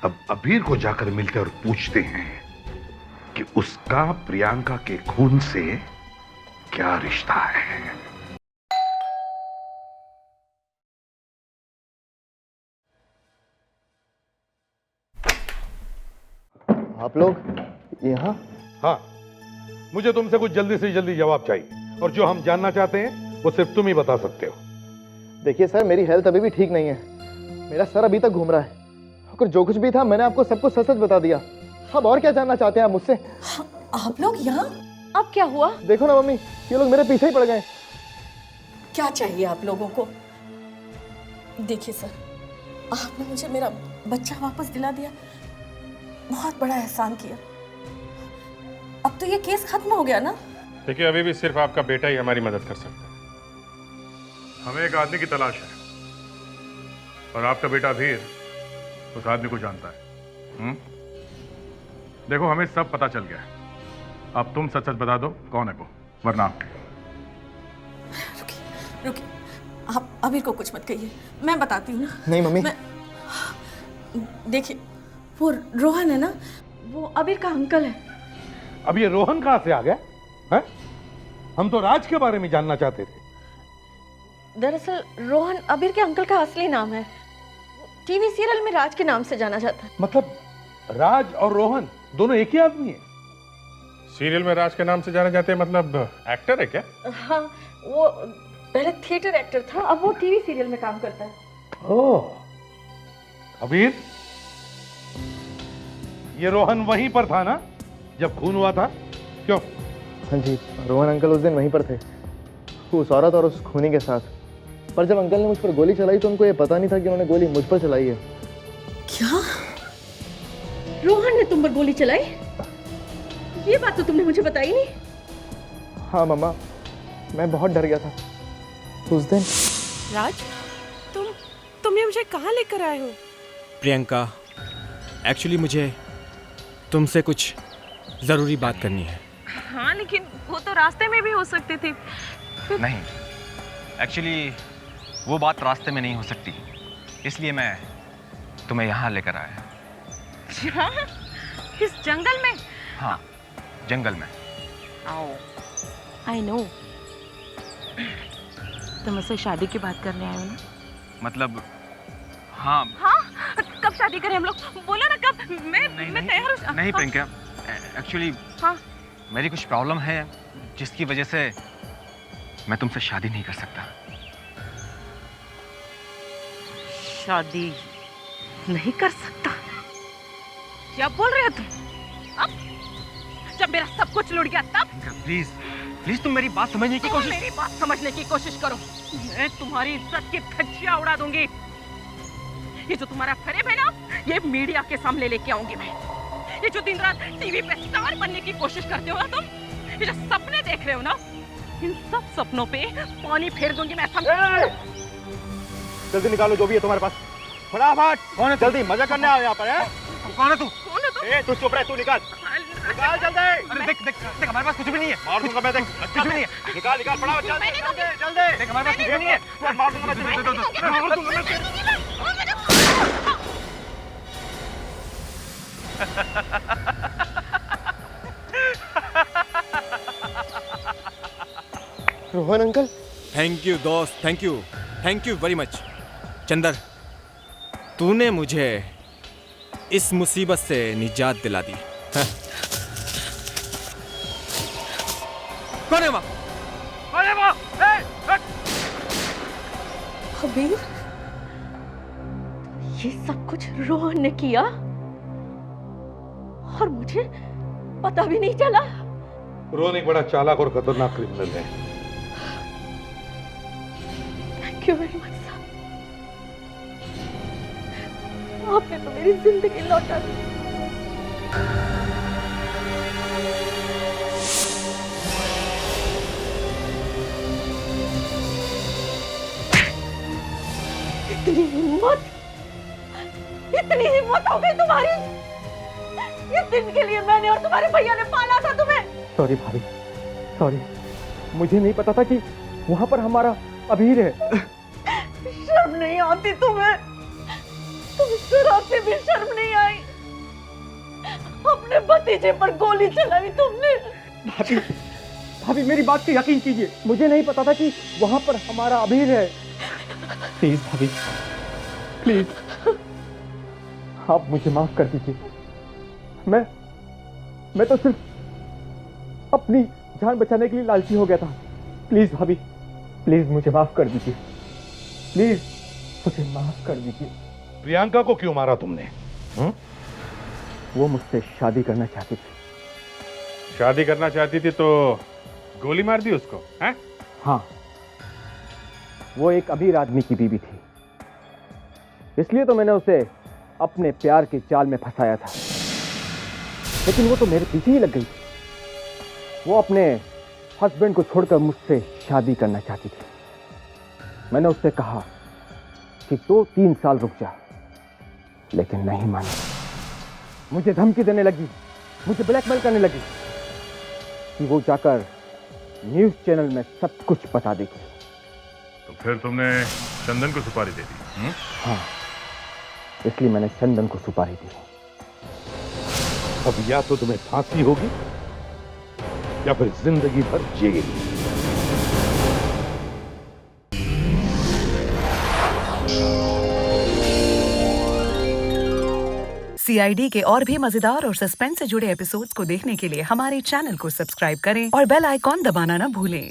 अब अभीर को जाकर मिलते और पूछते हैं कि उसका प्रियंका के खून से क्या रिश्ता है। आप लोग यहाँ? हाँ, मुझे तुमसे कुछ जल्दी से जल्दी जवाब चाहिए और जो हम जानना चाहते हैं वो सिर्फ तुम ही बता सकते हो। देखिए सर, मेरी हेल्थ अभी भी ठीक नहीं है। मेरा सर अभी तक घूम रहा है और जो कुछ भी था मैंने आपको सब कुछ सच सच बता दिया। अब और क्या जानना चाहते हैं आप मुझसे? आप लोग यहाँ? अब क्या हुआ? देखो ना मम्मी, ये लोग मेरे पीछे ही पड़ गए। क्या चाहिए आप लोगों को? देखिए सर, आपने मुझे मेरा बच्चा वापस दिला दिया, बहुत बड़ा एहसान किया। अब तो ये केस खत्म हो गया ना? देखिए, अभी भी सिर्फ आपका बेटा ही हमारी मदद कर सकता है। हमें एक आदमी की तलाश है और आपका बेटा भीर उस आदमी को जानता है। देखो, हमें सब पता चल गया है। अब तुम सच सच बता दो कौन है वो, वरना रुकिए, आप अबीर को कुछ मत कहिए, मैं बताती हूँ ना। नहीं मम्मी। देखिए, वो रोहन है ना, वो अबीर का अंकल है। अब ये रोहन कहां से आ गया है? हम तो राज के बारे में जानना चाहते थे। दरअसल रोहन अबीर के अंकल का असली नाम है। टीवी सीरियल में राज के नाम से जाना जाता है। मतलब राज और रोहन दोनों एक ही आदमी है? सीरियल में राज के नाम से जाने जाते हैं, मतलब एक्टर है क्या? हाँ, वो पहले थिएटर एक्टर था, अब वो टीवी सीरियल में काम करता है। ओह, अबीर, ये रोहन वहीं पर था ना जब खून हुआ था? क्यों? हाँ जी, रोहन अंकल उस दिन वहीं पर थे, उस औरत और उस खूनी के साथ। पर जब अंकल ने मुझ पर गोली चलाई तो उनको ये पता नहीं था कि उन्होंने गोली मुझ पर चलाई है। क्या? रोहन ने तुम पर गोली चलाई? ये बात तो तुमने मुझे बताई नहीं। हाँ मम्मा, मैं बहुत डर गया था उस दिन। राज, तुम ये मुझे कहाँ लेकर आए हो? प्रियंका, एक्चुअली मुझे तुमसे कुछ ज़रूरी बात करनी है। हाँ, लेकिन वो तो रास्ते में भी हो सकती थी। नहीं, एक्चुअली वो बात रास्ते में नहीं हो सकती, इसलिए मैं तुम्हें यहाँ लेकर आया। यहाँ? इस जंगल में? हाँ, जंगल में। I know. तुम मुझसे शादी की बात करने आए हो ना? मतलब हाँ। हाँ? कब शादी करें हम लोग? बोलो ना कब। मैं तैयार हूँ। नहीं प्रियंका, एक्चुअली हाँ, मेरी कुछ प्रॉब्लम है जिसकी वजह से मैं तुमसे शादी नहीं कर सकता। शादी नहीं कर सकता? क्या बोल रहे हो तुम? अब जब मेरा सब कुछ लुट गया तब? प्लीज प्लीज तुम मेरी बात समझने की कोशिश। मेरी बात समझने की कोशिश करो, मैं तुम्हारी इज्जत की धज्जियां उड़ा दूंगी। ये जो तुम्हारा फरेब है ना, ये मीडिया के सामने लेके आऊंगी मैं। ये जो दिन रात टीवी पे स्टार बनने की कोशिश करते हो ना तुम, ये जो सपने देख रहे हो ना, इन सब सपनों पे पानी फेर दूंगी मैं। जल्दी निकालो जो भी है तुम्हारे पास, फटाफट। कौन है? जल्दी मजा करने आओ यहाँ पर है? कौन है तू? कौन है तू? तू चुप रह, तू निकाल निकाल जल्दी। अरे देख देख देख, हमारे पास कुछ भी नहीं है। मार दूंगा मैं, देख कुछ भी नहीं है। निकाल निकाल फटाफट जल्दी जल्दी। देख हमारे पास कुछ भी नहीं है। मार दूंगा मैं, मार दूंगा मैं। रोहन अंकल, थैंक यू दोस्त, thank you very much. Chander, तूने मुझे इस मुसीबत से निजात दिला दी। हाँ। कौन है वहाँ? कौन है वहाँ? अबीर, ये सब कुछ रोहन ने किया और मुझे पता भी नहीं चला। रोहन एक बड़ा चालाक और खतरनाक क्रिमिनल है। थैंक यू वेरी मच साहब, आपने तो मेरी जिंदगी लौटा दी। इतनी हिम्मत हो गई तुम्हारी? इस दिन के लिए मैंने और तुम्हारे भैया ने पाला था तुम्हें। सॉरी भाभी, सॉरी, मुझे नहीं पता था कि वहां पर हमारा अबीर है। शर्म नहीं आती तुम्हें? तुम जरा से भी शर्म नहीं आई? अपने भतीजे पर गोली चलाई तुमने। भाभी, भाभी मेरी बात पे यकीन कीजिए, मुझे नहीं पता था कि वहां पर हमारा अबीर है। प्लीज भाभी, प्लीज आप मुझे माफ कर दीजिए। मैं तो सिर्फ अपनी जान बचाने के लिए लालची हो गया था। प्लीज भाभी, प्लीज मुझे माफ कर दीजिए, प्लीज मुझे माफ कर दीजिए। प्रियंका को क्यों मारा तुमने? वो मुझसे शादी करना चाहती थी। शादी करना चाहती थी तो गोली मार दी उसको, हैं? हाँ, वो एक अमीर आदमी की बीवी थी, इसलिए तो मैंने उसे अपने प्यार के जाल में फंसाया था। लेकिन वो तो मेरे पीछे ही लग गई। वो अपने हस्बैंड को छोड़कर मुझसे शादी करना चाहती थी। मैंने उससे कहा कि 2-3 साल रुक जा, लेकिन नहीं मानी। मुझे धमकी देने लगी, मुझे ब्लैकमेल करने लगी कि वो जाकर न्यूज़ चैनल में सब कुछ बता देगी। तो फिर तुमने चंदन को सुपारी दे दी? हाँ, इसलिए मैंने चंदन को सुपारी दी। अब या तो तुम्हें फांसी होगी या फिर जिंदगी भर जेल। CID के और भी मजेदार और सस्पेंस से जुड़े एपिसोड्स को देखने के लिए हमारे चैनल को सब्सक्राइब करें और बेल आइकॉन दबाना ना भूलें।